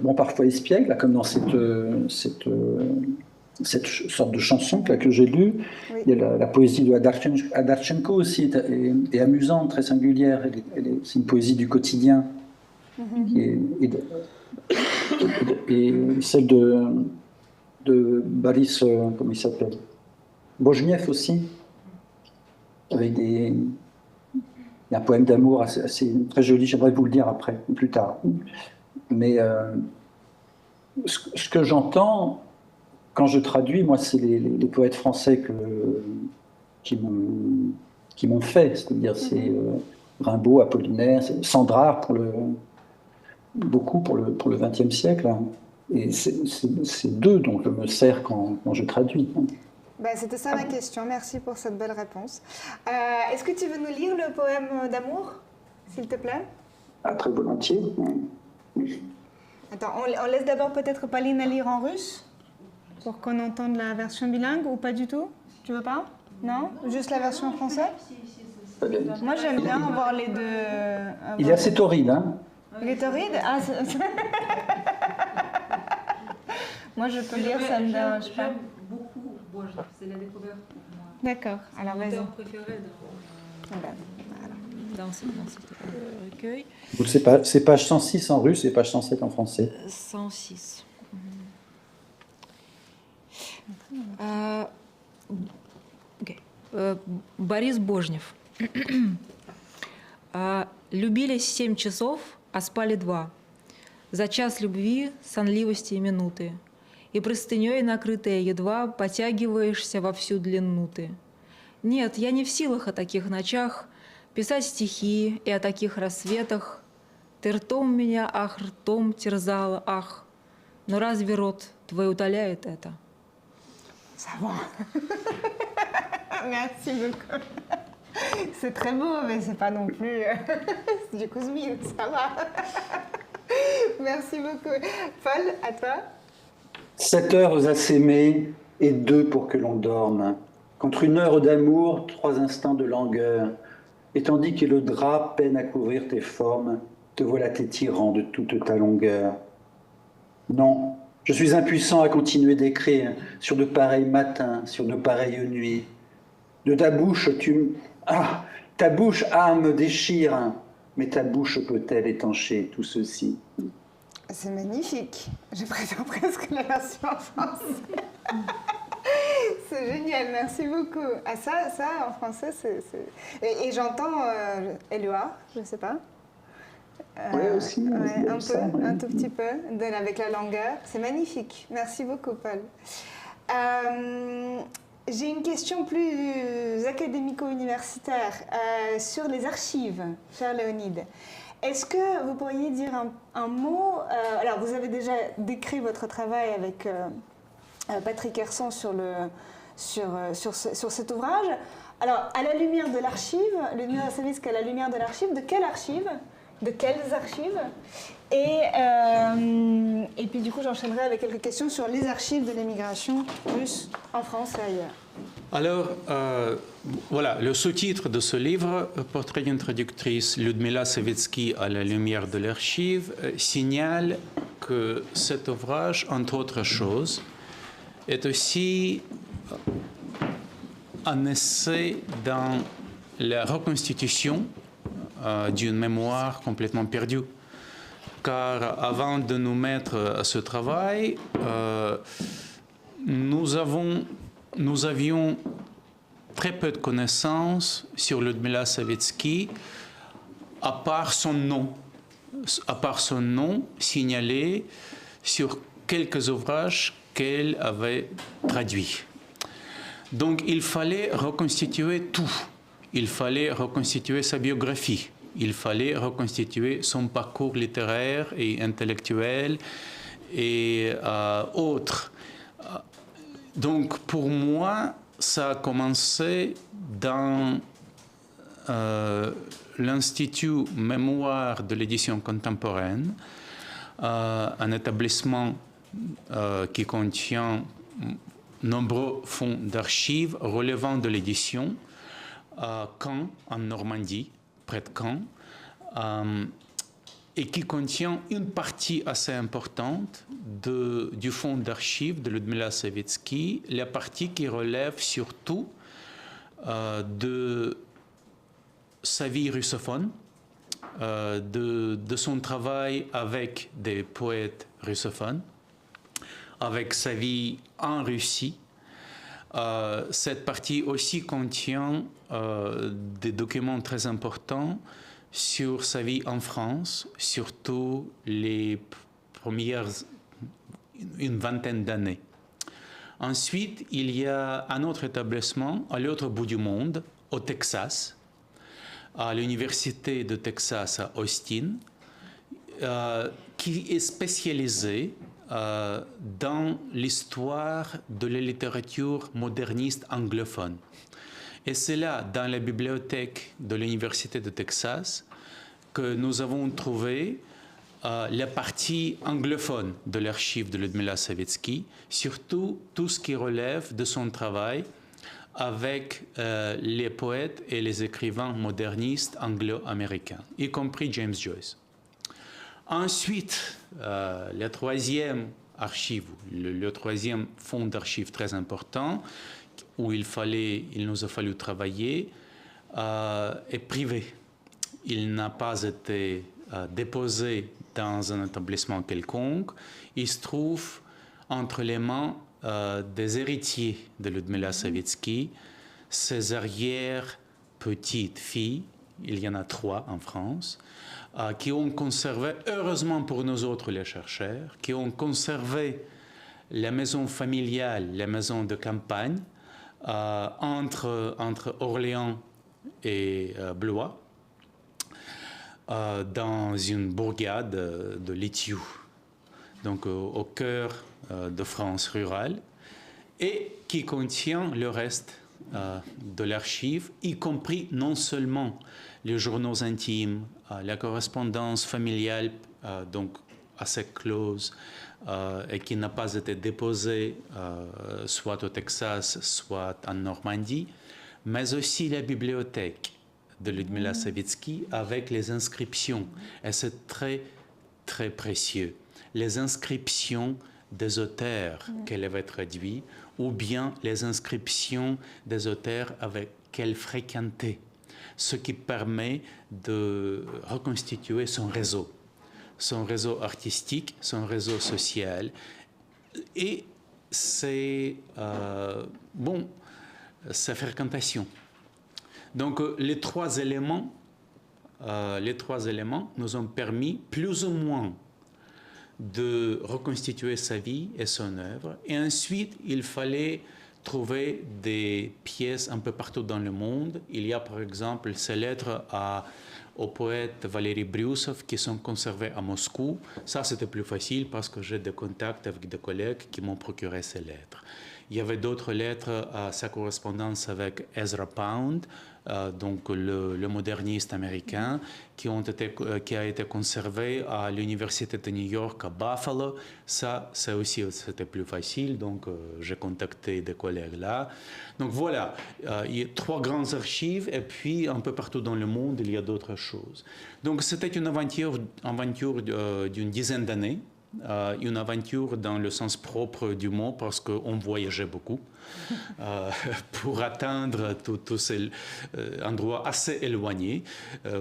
S5: bon, parfois espiègle, là, comme dans cette sorte de chanson là, que j'ai lue. Oui. Il y a la poésie de Adarchenko aussi est amusante, très singulière. C'est une poésie du quotidien. Et celle de Boris, comment il s'appelle, Bojnev aussi, avec il y a un poème d'amour assez très joli, j'aimerais vous le dire après, plus tard. Mais ce que j'entends quand je traduis, moi, c'est les poètes français qui m'ont fait, c'est-à-dire c'est Rimbaud, Apollinaire, Sandrard beaucoup pour le XXe siècle. Hein. Et c'est d'eux dont je me sers quand je traduis.
S1: Ben, c'était ça ma question. Merci pour cette belle réponse. Est-ce que tu veux nous lire le poème d'amour, s'il te plaît?
S5: Très volontiers.
S1: Attends, on laisse d'abord peut-être Pauline lire en russe pour qu'on entende la version bilingue ou pas du tout? Tu veux pas? Non? Juste la version française? Moi, j'aime bien avoir les deux.
S5: Il est assez torride, hein?
S1: Il est torride? Ah, moi, je peux lire, ça me dérange pas.
S4: Beaucoup Bojnev, c'est la découverte pour moi.
S1: D'accord, alors vas-y.
S4: C'est mon préféré dans ce recueil.
S5: C'est page 106 en russe et page 107 en français.
S4: 106. Борис Божнев. Любили 7 часов, а спали 2. За час любви, сонливости и минуты. И простыней накрытая едва потягиваешься во всю длину ты. Нет, я не в силах о таких ночах писать стихи и о таких рассветах. Ты ртом меня, ах, ртом терзала, ах. Но разве рот твой утоляет это?
S1: Ça va. Merci beaucoup. C'est très beau, mais c'est pas non plus c'est du Kouzmine, ça va. Merci beaucoup. Paul, à toi.
S5: 7 heures à s'aimer et 2 pour que l'on dorme. Contre 1 heure d'amour, 3 instants de langueur. Et tandis que le drap peine à couvrir tes formes, te voilà t'étirant de toute ta longueur. Non, je suis impuissant à continuer d'écrire sur de pareils matins, sur de pareilles nuits. De ta bouche, ta bouche, me déchire, mais ta bouche peut-elle étancher tout ceci?
S1: C'est magnifique. Je préfère presque la version en français. C'est génial, merci beaucoup. Ah, ça en français, c'est... Et j'entends Éloi, je ne sais pas.
S5: Oui, aussi.
S1: Ouais, un tout petit peu, avec la longueur. C'est magnifique. Merci beaucoup, Paul. J'ai une question plus académico-universitaire sur les archives, cher Léonide. Est-ce que vous pourriez dire un mot alors, vous avez déjà décrit votre travail avec Patrick Hersant sur cet ouvrage. Alors, à la lumière de l'archive, l'Université Savitsk à la lumière de l'archive, de quelle archive? De quelles archives? Et puis du coup, j'enchaînerai avec quelques questions sur les archives de l'émigration russe en France et ailleurs.
S2: Alors, voilà, le sous-titre de ce livre, Portrait d'une traductrice Lyudmila Savitsky à la lumière de l'archive, signale que cet ouvrage, entre autres choses, est aussi un essai dans la reconstitution d'une mémoire complètement perdue. Car avant de nous mettre à ce travail, nous avions très peu de connaissances sur Lyudmila Savitsky, à part son nom signalé sur quelques ouvrages qu'elle avait traduits. Donc il fallait reconstituer tout. Il fallait reconstituer sa biographie. Il fallait reconstituer son parcours littéraire et intellectuel et autres. Donc pour moi, ça a commencé dans l'Institut Mémoire de l'édition contemporaine, un établissement qui contient nombreux fonds d'archives relevant de l'édition, à Caen, en Normandie, près de Caen. et qui contient une partie assez importante du fonds d'archives de Ludmila Savitsky, la partie qui relève surtout de sa vie russophone, de son travail avec des poètes russophones, avec sa vie en Russie. Cette partie aussi contient des documents très importants sur sa vie en France, surtout les premières une vingtaine d'années. Ensuite, il y a un autre établissement à l'autre bout du monde, au Texas, à l'Université de Texas à Austin, qui est spécialisé dans l'histoire de la littérature moderniste anglophone. Et c'est là, dans la bibliothèque de l'Université de Texas, que nous avons trouvé la partie anglophone de l'archive de Ludmila Savitsky, surtout tout ce qui relève de son travail avec les poètes et les écrivains modernistes anglo-américains, y compris James Joyce. Ensuite, la troisième archive, le troisième fonds d'archives très important, où il nous a fallu travailler, est privé. Il n'a pas été déposé dans un établissement quelconque. Il se trouve entre les mains des héritiers de Ludmila Savitsky, ses arrière-petites-filles, il y en a 3 en France, qui ont conservé, heureusement pour nous autres les chercheurs, qui ont conservé la maison familiale, la maison de campagne, entre Orléans et Blois, dans une bourgade de Litiou, donc au cœur de France rurale, et qui contient le reste de l'archive, y compris non seulement les journaux intimes, la correspondance familiale, donc assez close, et qui n'a pas été déposée soit au Texas, soit en Normandie, mais aussi la bibliothèque de Ludmila Savitsky avec les inscriptions. Et c'est très, très précieux. Les inscriptions des auteurs qu'elle avait traduits, ou bien les inscriptions des auteurs avec qu'elle fréquentait, ce qui permet de reconstituer son réseau artistique, son réseau social. Et c'est sa fréquentation. Donc les trois éléments nous ont permis plus ou moins de reconstituer sa vie et son œuvre. Et ensuite, il fallait trouver des pièces un peu partout dans le monde. Il y a par exemple ces lettres au poète Valéry Brioussov qui sont conservées à Moscou. Ça, c'était plus facile parce que j'ai des contacts avec des collègues qui m'ont procuré ces lettres. Il y avait d'autres lettres à sa correspondance avec Ezra Pound, donc le moderniste américain, qui a été conservé à l'Université de New York à Buffalo. Ça aussi, c'était plus facile, donc j'ai contacté des collègues là. Donc voilà, il y a 3 grandes archives, et puis un peu partout dans le monde, il y a d'autres choses. Donc c'était une aventure d'une dizaine d'années. Une aventure dans le sens propre du mot, parce qu'on voyageait beaucoup pour atteindre tous ces endroits assez éloignés.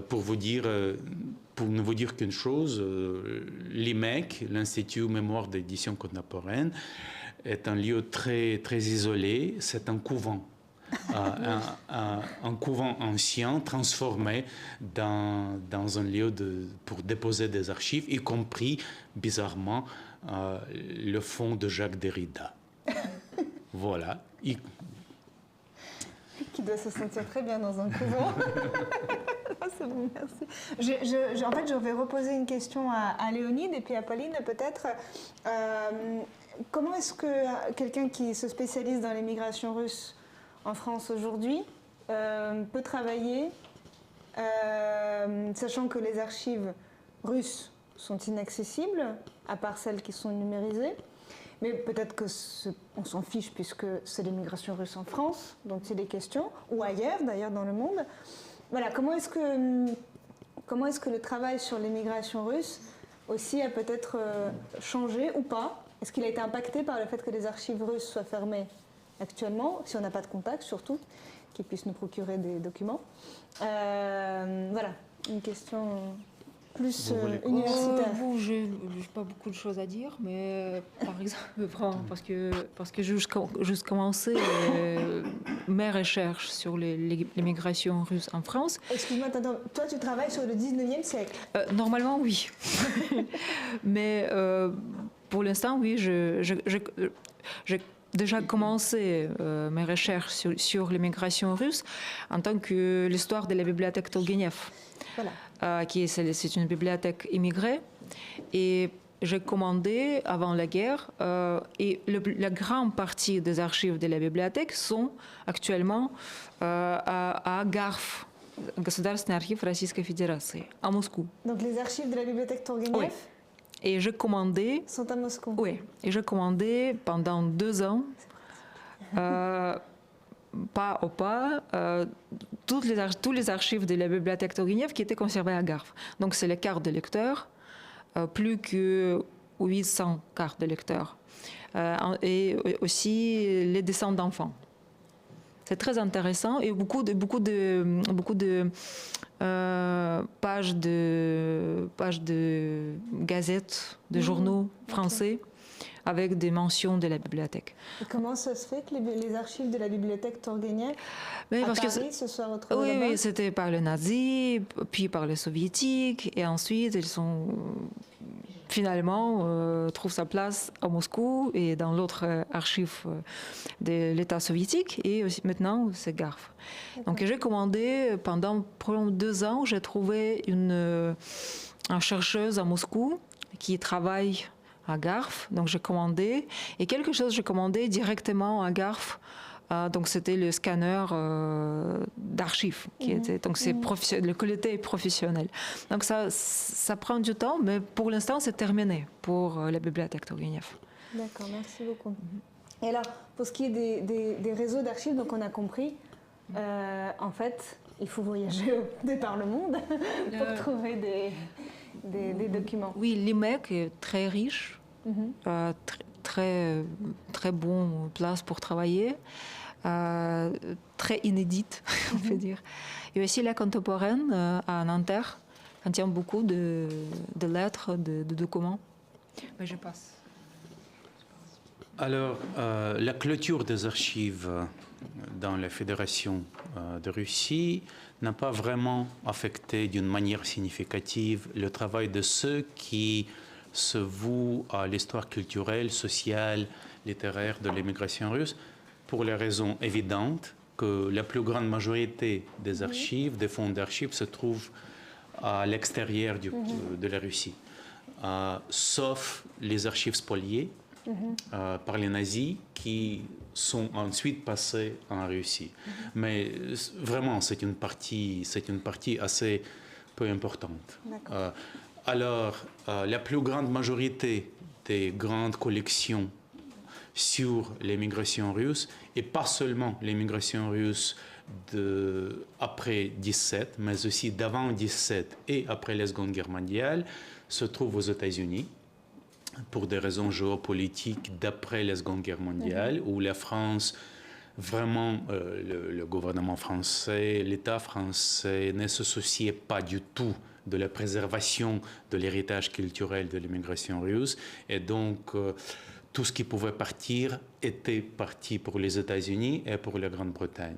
S2: Pour ne vous dire qu'une chose, l'IMEC, l'Institut Mémoire d'édition contemporaine, est un lieu très, très isolé. C'est un couvent. Un couvent ancien transformé dans un lieu pour déposer des archives, y compris, bizarrement, le fonds de Jacques Derrida. Voilà.
S1: Qui doit se sentir très bien dans un couvent. C'est bon, merci. En fait, je vais reposer une question à Léonide et puis à Pauline, peut-être. Comment est-ce que quelqu'un qui se spécialise dans l'émigration russe en France aujourd'hui peut travailler, sachant que les archives russes sont inaccessibles, à part celles qui sont numérisées, mais peut-être qu'on s'en fiche puisque c'est l'émigration russe en France dont il est question, ou ailleurs d'ailleurs dans le monde. Voilà, comment est-ce que comment est-ce que le travail sur l'émigration russe aussi a peut-être changé ou pas? Est-ce qu'il a été impacté par le fait que les archives russes soient fermées actuellement, si on n'a pas de contact surtout, qui puissent nous procurer des documents? Voilà, une question plus universitaire.
S4: Je n'ai pas beaucoup de choses à dire, mais par exemple, parce que j'ai juste commencé mes recherches sur l'immigration russe en France.
S1: Excuse-moi, attends, toi tu travailles sur le 19e siècle?
S4: Normalement, oui. Mais pour l'instant, oui, j'ai déjà commencé mes recherches sur l'immigration russe en tant que l'histoire de la bibliothèque Turgenev. Voilà. C'est une bibliothèque immigrée. Et j'ai commandé avant la guerre, et la grande partie des archives de la bibliothèque sont actuellement à Garf, Государственный архив Российской Федерации, à Moscou.
S1: Donc les archives de la bibliothèque Turgenev?
S4: Oui. Et j'ai commandé...
S1: Sont à Moscou?
S4: Oui. Et j'ai commandé pendant 2 ans, pas au pas, tous les archives de la bibliothèque Turgenev qui étaient conservées à Garf. Donc c'est les cartes de lecteurs, plus que 800 cartes de lecteurs. Et aussi les dessins d'enfants. C'est très intéressant et beaucoup de pages de gazettes, de journaux français avec des mentions de la bibliothèque.
S1: Et comment ça se fait que les archives de la bibliothèque Turgenev à Paris se soient retrouvées là-bas?
S4: Oui, c'était par les nazis, puis par les soviétiques, et ensuite ils sont finalement trouvent sa place à Moscou et dans l'autre archive de l'État soviétique, et aussi maintenant c'est Garf. Donc j'ai commandé pendant 2 ans, j'ai trouvé une chercheuse à Moscou qui travaille à Garf, donc j'ai commandé, et quelque chose j'ai commandé directement à Garf, donc c'était le scanner d'archives qui était, donc c'est le qualité professionnel. Donc ça prend du temps, mais pour l'instant c'est terminé pour la bibliothèque Turgenev.
S1: D'accord, merci beaucoup. Et alors, pour ce qui est des réseaux d'archives, donc on a compris, en fait, il faut voyager de par le monde pour trouver des documents.
S4: Oui, l'IMEC est très riche, très bon place pour travailler, très inédite, on peut dire. Et aussi la contemporaine à Nanterre contient beaucoup de lettres, de documents. Mais je passe.
S2: Alors, la clôture des archives dans la Fédération de Russie n'a pas vraiment affecté d'une manière significative le travail de ceux qui se vouent à l'histoire culturelle, sociale, littéraire de l'immigration russe, pour la raison évidente que la plus grande majorité des archives, des fonds d'archives, se trouvent à l'extérieur de la Russie, sauf les archives spoliées par les nazis qui sont ensuite passés en Russie. Mais vraiment, c'est une partie assez peu importante. Alors, la plus grande majorité des grandes collections sur l'immigration russe, et pas seulement l'immigration russe après 17, mais aussi d'avant 17 et après la Seconde Guerre mondiale, se trouvent aux États-Unis, pour des raisons géopolitiques d'après la Seconde Guerre mondiale, où la France, vraiment, le gouvernement français, l'État français ne se souciait pas du tout de la préservation de l'héritage culturel de l'immigration russe. Et donc, tout ce qui pouvait partir était parti pour les États-Unis et pour la Grande-Bretagne.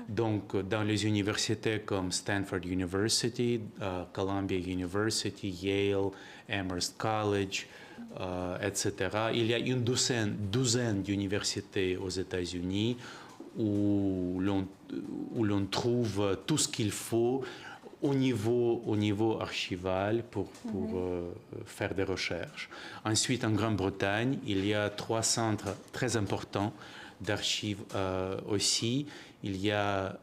S2: Donc, dans les universités comme Stanford University, Columbia University, Yale, Amherst College, etc., il y a une douzaine d'universités aux États-Unis où l'on trouve tout ce qu'il faut au niveau archival pour faire des recherches. Ensuite, en Grande-Bretagne, il y a 3 centres très importants d'archives aussi. Il y a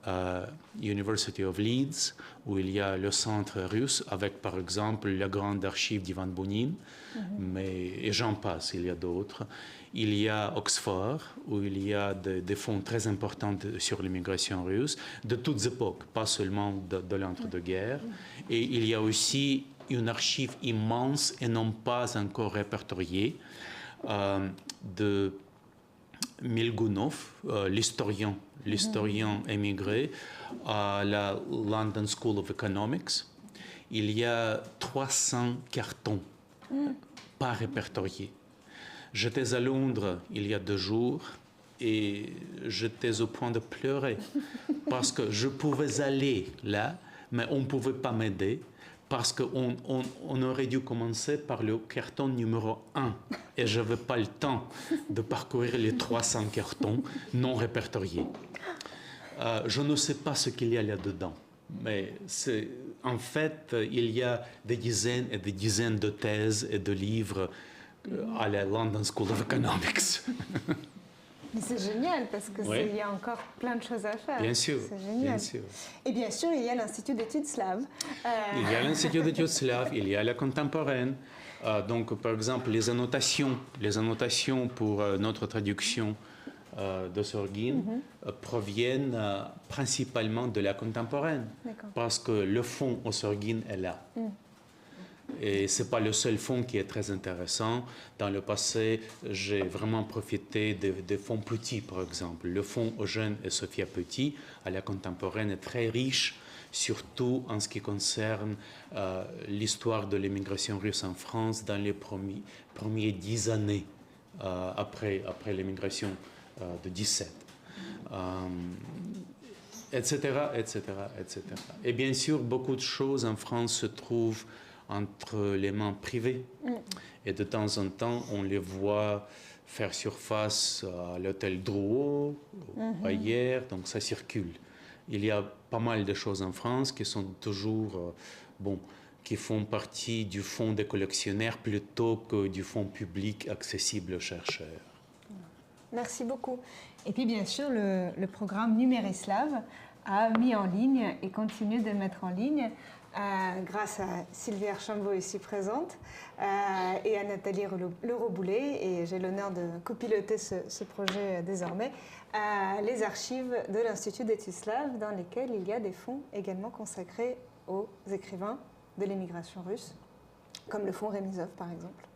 S2: University of Leeds, où il y a le centre russe, avec par exemple la grande archive d'Ivan Bounin, et j'en passe, il y a d'autres. Il y a Oxford, où il y a des fonds très importants sur l'immigration russe, de toutes époques, pas seulement de l'entre-deux-guerres. Et il y a aussi une archive immense et non pas encore répertoriée de Milgunov, l'historien émigré à la London School of Economics. Il y a 300 cartons pas répertoriés. J'étais à Londres il y a 2 jours et j'étais au point de pleurer parce que je pouvais aller là, mais on ne pouvait pas m'aider parce qu'on aurait dû commencer par le carton numéro 1 et je n'avais pas le temps de parcourir les 300 cartons non répertoriés. Je ne sais pas ce qu'il y a là-dedans, mais en fait, il y a des dizaines et des dizaines de thèses et de livres à la London School of Economics.
S1: Mais c'est génial parce que
S2: Oui.
S1: il y a encore plein de choses à faire.
S2: Bien sûr,
S1: C'est génial.
S2: bien sûr.
S1: Et bien sûr, il y a l'Institut d'études slaves.
S2: Il y a l'Institut d'études slaves, il y a la contemporaine. Donc, par exemple, les annotations pour notre traduction de Sorgin proviennent principalement de la contemporaine.
S1: D'accord.
S2: Parce que le fond au Sorgin est là. Et ce n'est pas le seul fonds qui est très intéressant. Dans le passé, j'ai vraiment profité des fonds petits, par exemple. Le fonds Eugène et Sophia Petit, à la contemporaine, est très riche, surtout en ce qui concerne l'histoire de l'immigration russe en France dans les premiers 10 années après l'immigration de 17. Etc., etc., etc. Et bien sûr, beaucoup de choses en France se trouvent entre les mains privées. Et de temps en temps, on les voit faire surface à l'hôtel Drouot, ailleurs, donc ça circule. Il y a pas mal de choses en France qui sont toujours, qui font partie du fonds des collectionneurs plutôt que du fonds public accessible aux chercheurs.
S1: Merci beaucoup. Et puis bien sûr, le programme Numérislave a mis en ligne et continue de mettre en ligne grâce à Sylvie Archambault ici présente et à Nathalie Leroux-Boulet, et j'ai l'honneur de copiloter ce projet désormais, les archives de l'Institut d'études slaves dans lesquelles il y a des fonds également consacrés aux écrivains de l'émigration russe, comme le fonds Remizov par exemple.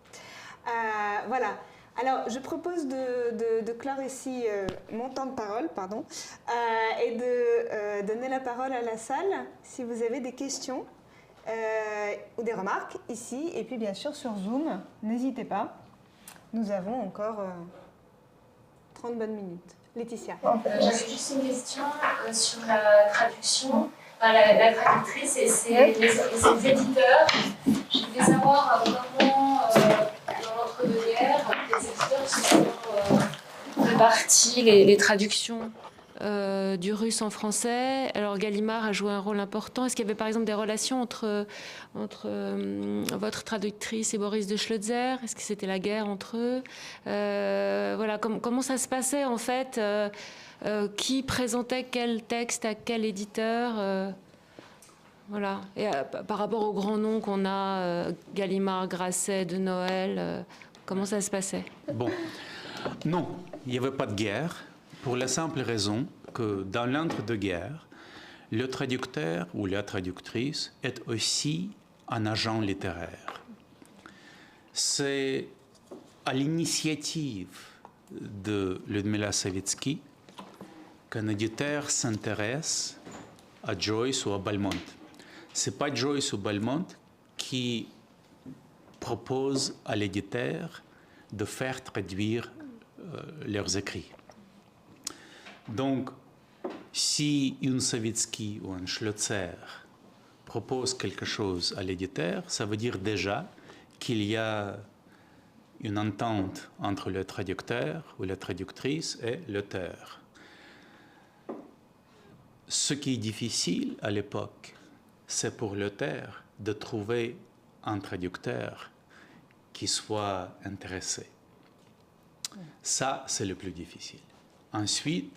S1: Voilà. Alors, je propose de clore ici mon temps de parole, et de donner la parole à la salle si vous avez des questions ou des remarques ici. Et puis, bien sûr, sur Zoom, n'hésitez pas. Nous avons encore 30 bonnes minutes. Laetitia.
S6: J'avais juste une question sur la traduction. La traductrice et ses éditeurs. Je voulais savoir comment, dans l'entre-deux-guerres, les éditeurs se sont répartis les traductions du russe en français. Alors Gallimard a joué un rôle important. Est-ce qu'il y avait par exemple des relations entre votre traductrice et Boris de Schlözer? Est-ce que c'était la guerre entre eux? Voilà, comment ça se passait en fait? Qui présentait quel texte à quel éditeur? Voilà. Et par rapport aux grands noms qu'on a, Gallimard, Grasset, de Noël, comment ça se passait?
S2: Bon, non, il n'y avait pas de guerre, pour la simple raison que dans l'entre-deux-guerres, le traducteur ou la traductrice est aussi un agent littéraire. C'est à l'initiative de Lyudmila Savitsky qu'un éditeur s'intéresse à Joyce ou à Balmont. Ce n'est pas Joyce ou Balmont qui propose à l'éditeur de faire traduire leurs écrits. Donc, si une Savitsky ou un Schlözer propose quelque chose à l'éditeur, ça veut dire déjà qu'il y a une entente entre le traducteur ou la traductrice et l'auteur. Ce qui est difficile à l'époque, c'est pour l'auteur de trouver un traducteur qui soit intéressé. Ça, c'est le plus difficile. Ensuite,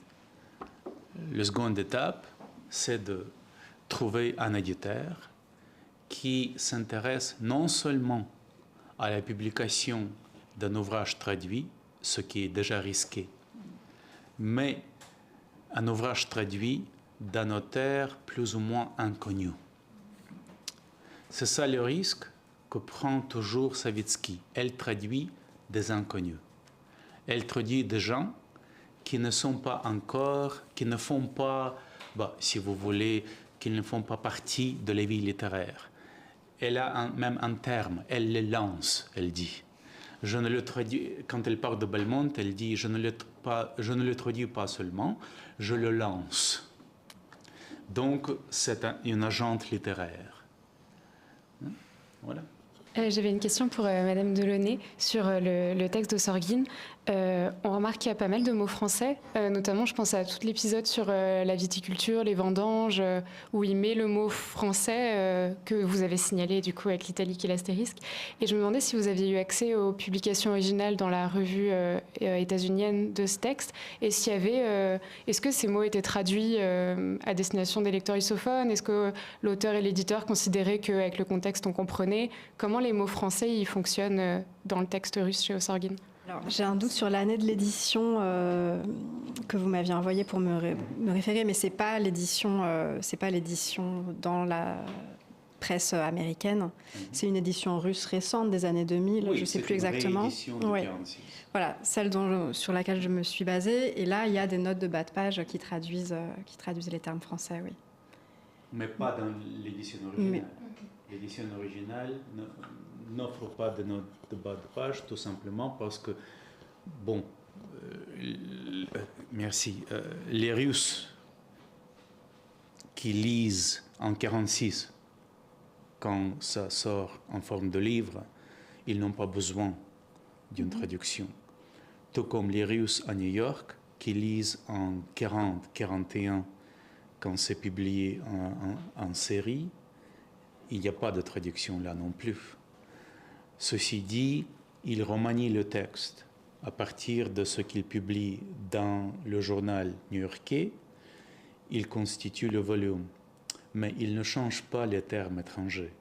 S2: la seconde étape, c'est de trouver un éditeur qui s'intéresse non seulement à la publication d'un ouvrage traduit, ce qui est déjà risqué, mais un ouvrage traduit d'un auteur plus ou moins inconnu. C'est ça le risque que prend toujours Savitsky. Elle traduit des inconnus. Elle traduit des gens qui ne sont pas encore, qui ne font pas, si vous voulez, qui ne font pas partie de la vie littéraire. Elle a même un terme, elle le lance, elle dit. Je ne le traduis, quand elle parle de Belmonte, elle dit je ne le traduis pas seulement, je le lance. Donc c'est une agente littéraire. Voilà.
S7: J'avais une question pour Madame Delaunay sur le texte de Sorgin. On remarque qu'il y a pas mal de mots français, notamment je pense à tout l'épisode sur la viticulture, les vendanges, où il met le mot français que vous avez signalé du coup avec l'italique et l'astérisque. Et je me demandais si vous aviez eu accès aux publications originales dans la revue états-unienne de ce texte, et s'il y avait, est-ce que ces mots étaient traduits à destination des lecteurs russophones? Est-ce que l'auteur et l'éditeur considéraient qu'avec le contexte on comprenait? Comment les mots français ils fonctionnent dans le texte russe chez Sorgin?
S3: Alors, j'ai un doute sur l'année de l'édition que vous m'aviez envoyée pour me référer, mais c'est pas l'édition dans la presse américaine. C'est une édition russe récente des années 2000,
S2: oui,
S3: je ne sais plus exactement.
S2: Oui.
S3: Voilà, celle sur laquelle je me suis basée. Et là, il y a des notes de bas de page qui traduisent les termes français, oui.
S2: Mais pas dans l'édition originale. L'édition originale n'offre pas de notes de bas de page, tout simplement parce que, merci, les Russes qui lisent en 1946, quand ça sort en forme de livre, ils n'ont pas besoin d'une traduction. Tout comme les Russes à New York qui lisent en 40-41, quand c'est publié en série, il n'y a pas de traduction là non plus. Ceci dit, il remanie le texte à partir de ce qu'il publie dans le journal new-yorkais. Il constitue le volume, mais il ne change pas les termes étrangers.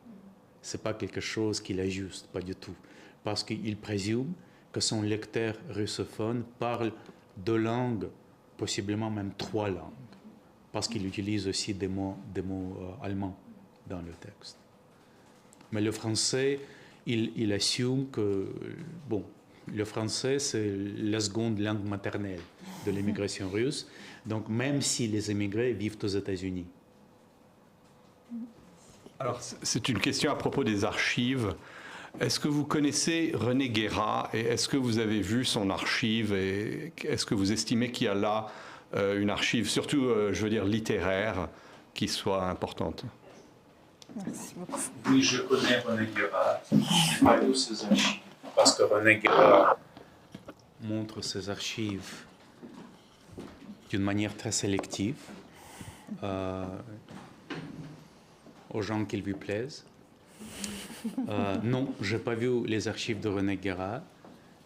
S2: Ce n'est pas quelque chose qu'il ajuste, pas du tout, parce qu'il présume que son lecteur russophone parle 2 langues, possiblement même 3 langues, parce qu'il utilise aussi des mots allemands dans le texte. Mais le français, il assume que, le français, c'est la seconde langue maternelle de l'immigration russe, donc même si les immigrés vivent aux États-Unis.
S8: Alors, c'est une question à propos des archives. Est-ce que vous connaissez René Guéra et est-ce que vous avez vu son archive et est-ce que vous estimez qu'il y a là une archive, surtout, je veux dire, littéraire, qui soit importante?
S3: Merci beaucoup.
S2: Oui, je connais René Guéra. Je n'ai pas lu ses archives parce que René Guéra montre ses archives d'une manière très sélective aux gens qui lui plaisent. Non, je n'ai pas vu les archives de René Guéra,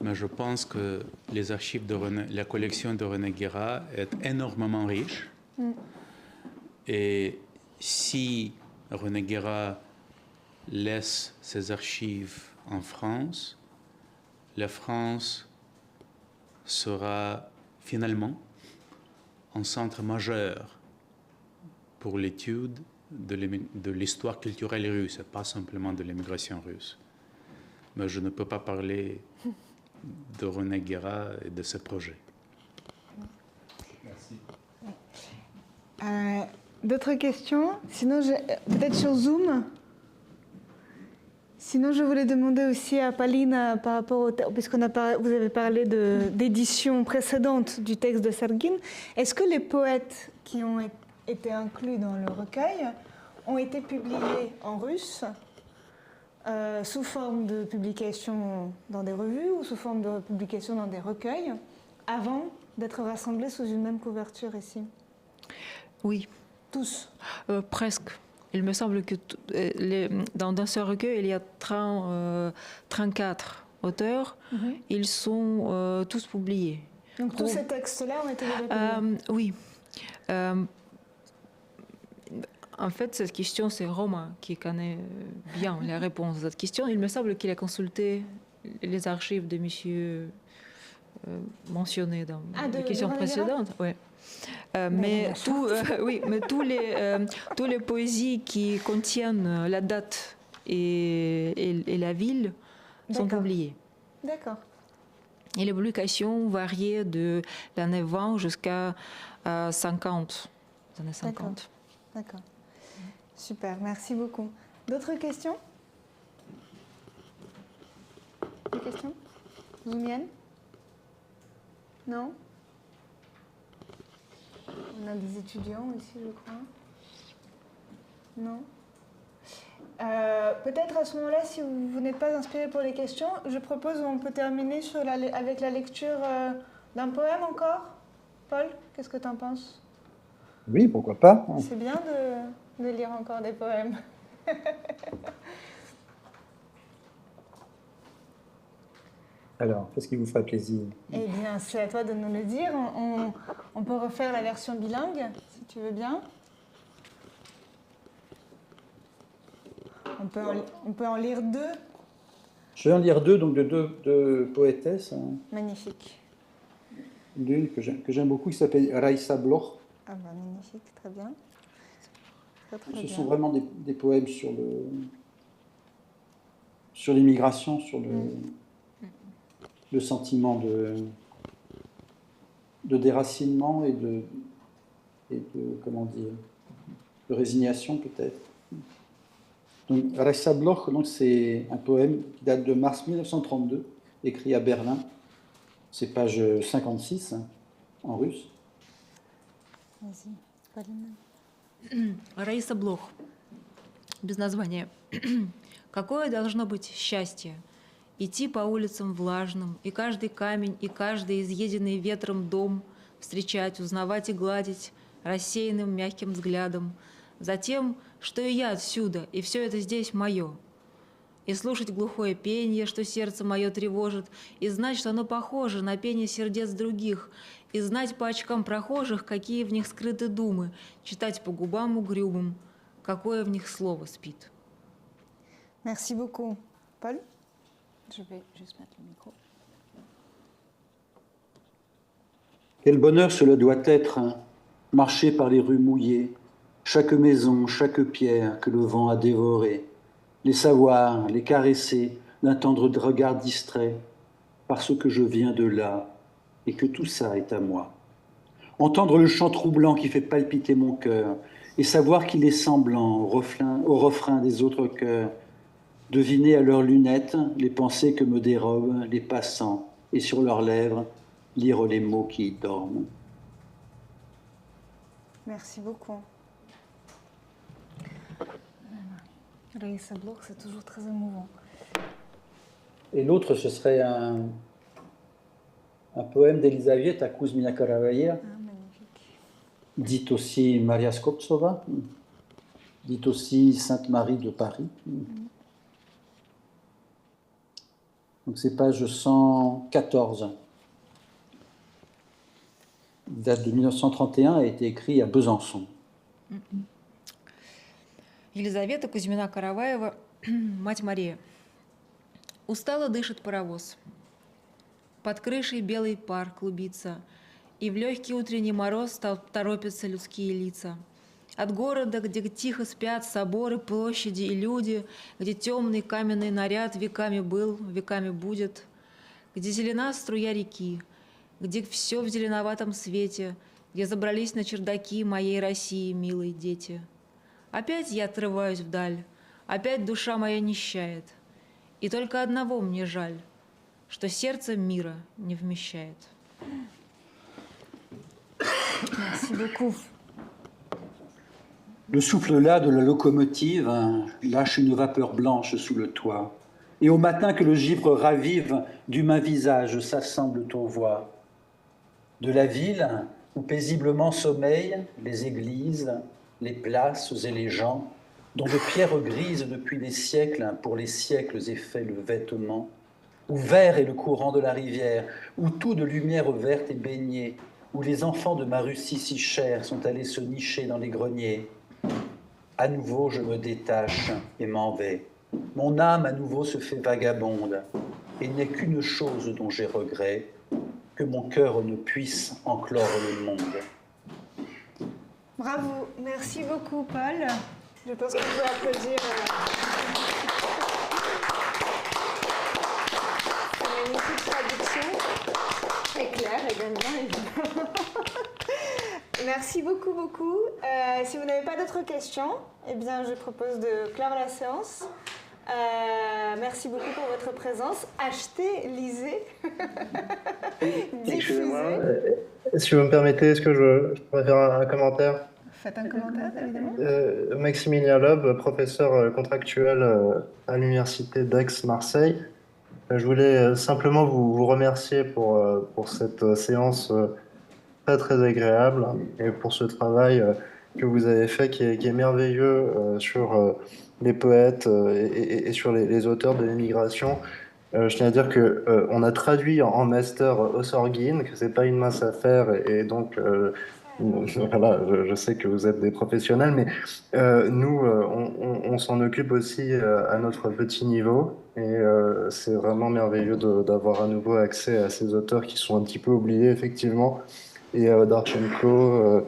S2: mais je pense que la collection de René Guéra est énormément riche. Et si René Guéra laisse ses archives en France, la France sera finalement un centre majeur pour l'étude de l'histoire culturelle russe, et pas simplement de l'immigration russe. Mais je ne peux pas parler de René Guéra et de ses projets.
S8: Merci.
S1: D'autres questions? Sinon, peut-être sur Zoom. Sinon, je voulais demander aussi à Paulina, par rapport puisque vous avez parlé d'édition précédente du texte de Sorgin, est-ce que les poètes qui ont été inclus dans le recueil ont été publiés en russe sous forme de publication dans des revues ou sous forme de publication dans des recueils avant d'être rassemblés sous une même couverture ici?
S4: Oui.
S1: Tous?
S4: Presque. Il me semble que dans ce recueil, il y a 34 auteurs. Ils sont tous publiés.
S1: Donc tous ces textes-là ont été déjà publiés?
S4: Oui. En fait, cette question, c'est Romain qui connaît bien les réponses à cette question. Il me semble qu'il a consulté les archives de monsieur mentionné dans les
S1: de
S4: questions
S1: René Guérin.
S4: précédentes. Ouais. Mais tous les poésies qui contiennent la date et la ville sont publiées.
S1: D'accord.
S4: Et les publications variaient de l'année 20 jusqu'à 50, les années 50.
S1: D'accord. Super, merci beaucoup. D'autres questions? Des questions? Zoumienne? Non? On a des étudiants aussi, je crois. Non? Peut-être à ce moment-là, si vous n'êtes pas inspiré pour les questions, je propose qu'on peut terminer avec la lecture d'un poème encore. Paul, qu'est-ce que tu en penses?
S5: Oui, pourquoi pas.
S1: C'est bien de lire encore des poèmes.
S5: Alors, qu'est-ce qui vous ferait plaisir?
S1: Eh bien, c'est à toi de nous le dire. On peut refaire la version bilingue, si tu veux bien. On peut en lire deux.
S5: Je vais en lire deux, donc de deux poétesses.
S1: Magnifique.
S5: L'une que j'aime beaucoup, qui s'appelle Raissa Bloch.
S1: Ah bah, magnifique, très bien. Très
S5: Ce
S1: bien.
S5: sont vraiment des poèmes sur l'immigration, sur le sentiment de déracinement et de comment dire, de résignation peut-être. Donc, Raissa Bloch, c'est un poème qui date de mars 1932, écrit à Berlin. C'est page 56, en russe.
S1: Vas-y, Полина.
S4: Раиса Блох. Без названия. Какое должно быть счастье? Идти по улицам влажным, и каждый камень, и каждый изъеденный ветром дом встречать, узнавать и гладить рассеянным мягким взглядом. Затем, что и я отсюда, и все это здесь мое. И слушать глухое пение, что сердце мое тревожит, и знать, что оно похоже на пение сердец других, и знать по очкам прохожих, какие в них скрыты думы, читать по губам угрюмым, какое в них слово спит.
S1: Merci beaucoup. Paul? Je vais juste mettre le micro.
S5: Quel bonheur cela doit être, hein, marcher par les rues mouillées, chaque maison, chaque pierre que le vent a dévorée, les savoir, les caresser d'un tendre regard distrait, parce que je viens de là et que tout ça est à moi. Entendre le chant troublant qui fait palpiter mon cœur et savoir qu'il est semblant au refrain des autres cœurs, deviner à leurs lunettes les pensées que me dérobent les passants et sur leurs lèvres lire les mots qui y dorment.
S1: Merci beaucoup. Raïssa Bloch, c'est toujours très émouvant.
S5: Et l'autre, ce serait un poème d'Elisaveta Kuzmina Karavaya, dite aussi Maria Skoptsova, dite aussi Sainte Marie de Paris. Donc c'est page 114. Il date de 1931 et a été écrit à Besançon.
S4: Елизавета Кузьмина-Караваева, мать Мария. Устало дышит паровоз. Под крышей белый пар клубится, и в легкий утренний мороз торопятся людские лица. От города, где тихо спят соборы, площади и люди, где темный каменный наряд веками был, веками будет, где зелена струя реки, где все в зеленоватом свете, где забрались на чердаки моей России милые дети. Опять я отрываюсь вдаль, опять душа моя нищает, и только одного мне жаль, что сердце мира не вмещает.
S1: Merci beaucoup.
S5: Le souffle là de la locomotive lâche une vapeur blanche sous le toit. Et au matin que le givre ravive, d'humains visages s'assemblent aux voix. De la ville où paisiblement sommeillent les églises, les places et les gens, dont de pierres grises depuis des siècles pour les siècles est fait le vêtement, où vert est le courant de la rivière, où tout de lumière verte est baigné, où les enfants de ma Russie si chère sont allés se nicher dans les greniers. À nouveau je me détache et m'en vais. Mon âme à nouveau se fait vagabonde, et n'est qu'une chose dont j'ai regret, que mon cœur ne puisse enclore le monde.
S1: Bravo, merci beaucoup Paul. Je pense qu'on peut applaudir. Une magnifique traduction, très claire également, évidemment. Merci beaucoup, beaucoup. Si vous n'avez pas d'autres questions, eh bien, je propose de clore la séance. Merci beaucoup pour votre présence. Achetez, lisez, diffusez.
S9: Si vous me permettez, est-ce que je pourrais faire un commentaire?
S1: Faites un commentaire, évidemment.
S9: Maximilien Loeb, professeur contractuel à l'Université d'Aix-Marseille. Je voulais simplement vous remercier pour cette séance très très agréable et pour ce travail que vous avez fait qui est merveilleux sur les poètes et sur les auteurs de l'immigration. Je tiens à dire qu'on a traduit en master Osorguin, que c'est pas une mince affaire et donc voilà, je sais que vous êtes des professionnels, mais nous, on s'en occupe aussi à notre petit niveau et c'est vraiment merveilleux d'avoir à nouveau accès à ces auteurs qui sont un petit peu oubliés effectivement et Darchenko.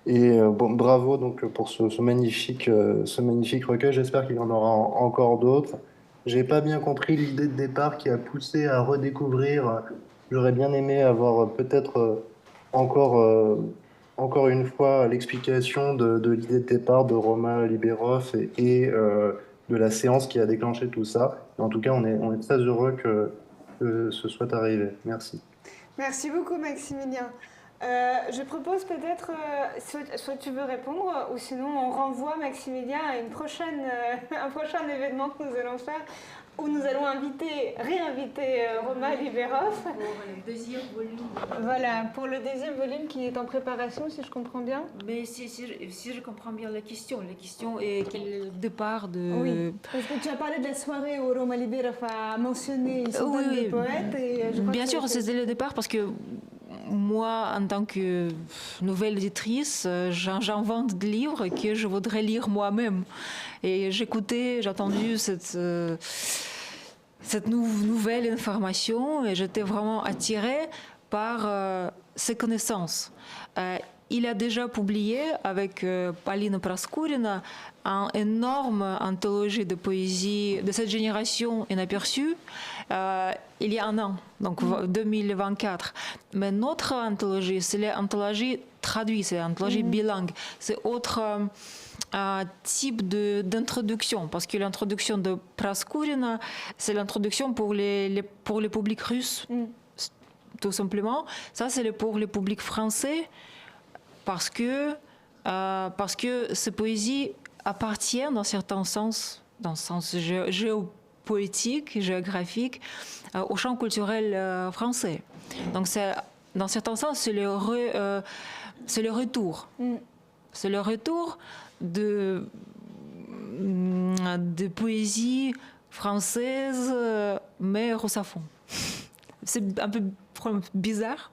S9: Bon, bravo donc pour ce magnifique recueil. J'espère qu'il y en aura encore d'autres. J'ai pas bien compris l'idée de départ qui a poussé à redécouvrir. J'aurais bien aimé avoir peut-être encore une fois l'explication de l'idée de départ de Romain Liberov et de la séance qui a déclenché tout ça. En tout cas, on est très heureux que ce soit arrivé. Merci.
S1: Merci beaucoup, Maximilien. Je propose peut-être, soit tu veux répondre, ou sinon on renvoie Maximilien à un prochain événement que nous allons faire, où nous allons réinviter Romain Liberov.
S4: Pour le deuxième volume.
S1: Voilà, pour le deuxième volume qui est en préparation, si je comprends bien.
S4: Mais si je comprends bien la question est quel départ de...
S1: Oui, parce que tu as parlé de la soirée où Romain Liberov a mentionné une centaine de poètes. Et je crois
S4: bien sûr, c'était le départ parce que moi, en tant que nouvelle éditrice, j'invente des livres que je voudrais lire moi-même. Et j'ai entendu cette nouvelle information et j'étais vraiment attirée par ses connaissances. Il a déjà publié avec Polina Praskurina une énorme anthologie de poésie de cette génération inaperçue il y a un an, donc 2024. Mais notre anthologie, c'est l'anthologie traduite, c'est l'anthologie bilingue. C'est autre type d'introduction, parce que l'introduction de Praskurina, c'est l'introduction pour le public russe, tout simplement. Ça, c'est pour le public français, parce que ces poésies appartiennent dans certains sens, dans le sens géopolitique, géographique, au champ culturel français. Donc, dans certains sens, c'est le retour. C'est le retour de poésie française, mais russophone. C'est un peu bizarre.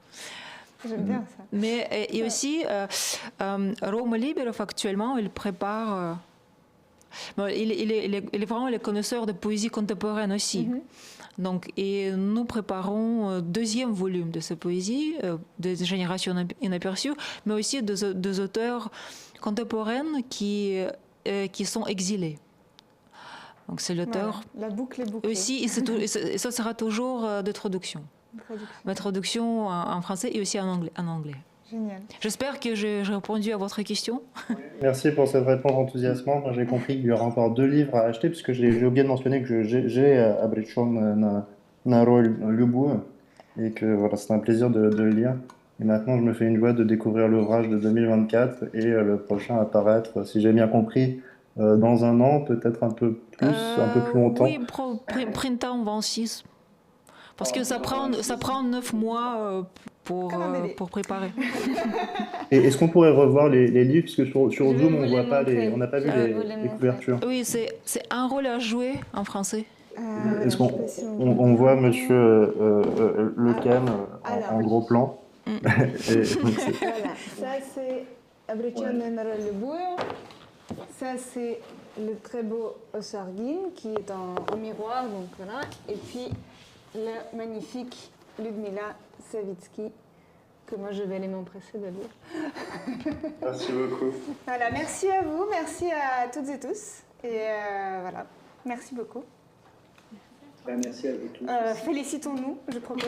S1: J'aime bien ça.
S4: Mais et aussi, Romain Liberov, actuellement, il prépare... il est vraiment le connaisseur de poésie contemporaine aussi. Donc, et nous préparons un deuxième volume de cette poésie, des générations inaperçues, mais aussi des auteurs contemporains qui sont exilés. Donc, c'est l'auteur.
S1: Voilà, la boucle est bouclée.
S4: Aussi, et ça sera toujours de traduction. Ma traduction en français et aussi en anglais.
S1: Génial.
S4: J'espère que j'ai répondu à votre question.
S9: Merci pour cette réponse enthousiasmante. J'ai compris qu'il y aura encore 2 livres à acheter, puisque j'ai oublié de mentionner que j'ai обречен на роль любую, et que voilà, c'est un plaisir de le lire. Et maintenant, je me fais une joie de découvrir l'ouvrage de 2024 et le prochain à paraître, si j'ai bien compris, dans un an, peut-être un peu plus longtemps.
S4: Oui, printemps 26. Parce que ça prend 9 mois pour préparer.
S9: Et est-ce qu'on pourrait revoir les livres, parce que sur Zoom, on n'a pas vu les couvertures.
S4: Oui, c'est un rôle à jouer en français.
S9: Est-ce qu'on voit Monsieur Lequem en gros plan?
S1: Voilà, ça c'est Обреченный на роль любую. Ça c'est le très beau Osorguin qui est en miroir, donc voilà. Et puis le magnifique Ludmila Savitsky, que moi je vais aller m'empresser de lire.
S9: Merci beaucoup.
S1: Voilà, merci à vous, merci à toutes et tous. Et voilà, merci beaucoup.
S5: Merci à vous tous.
S1: Félicitons-nous, je propose.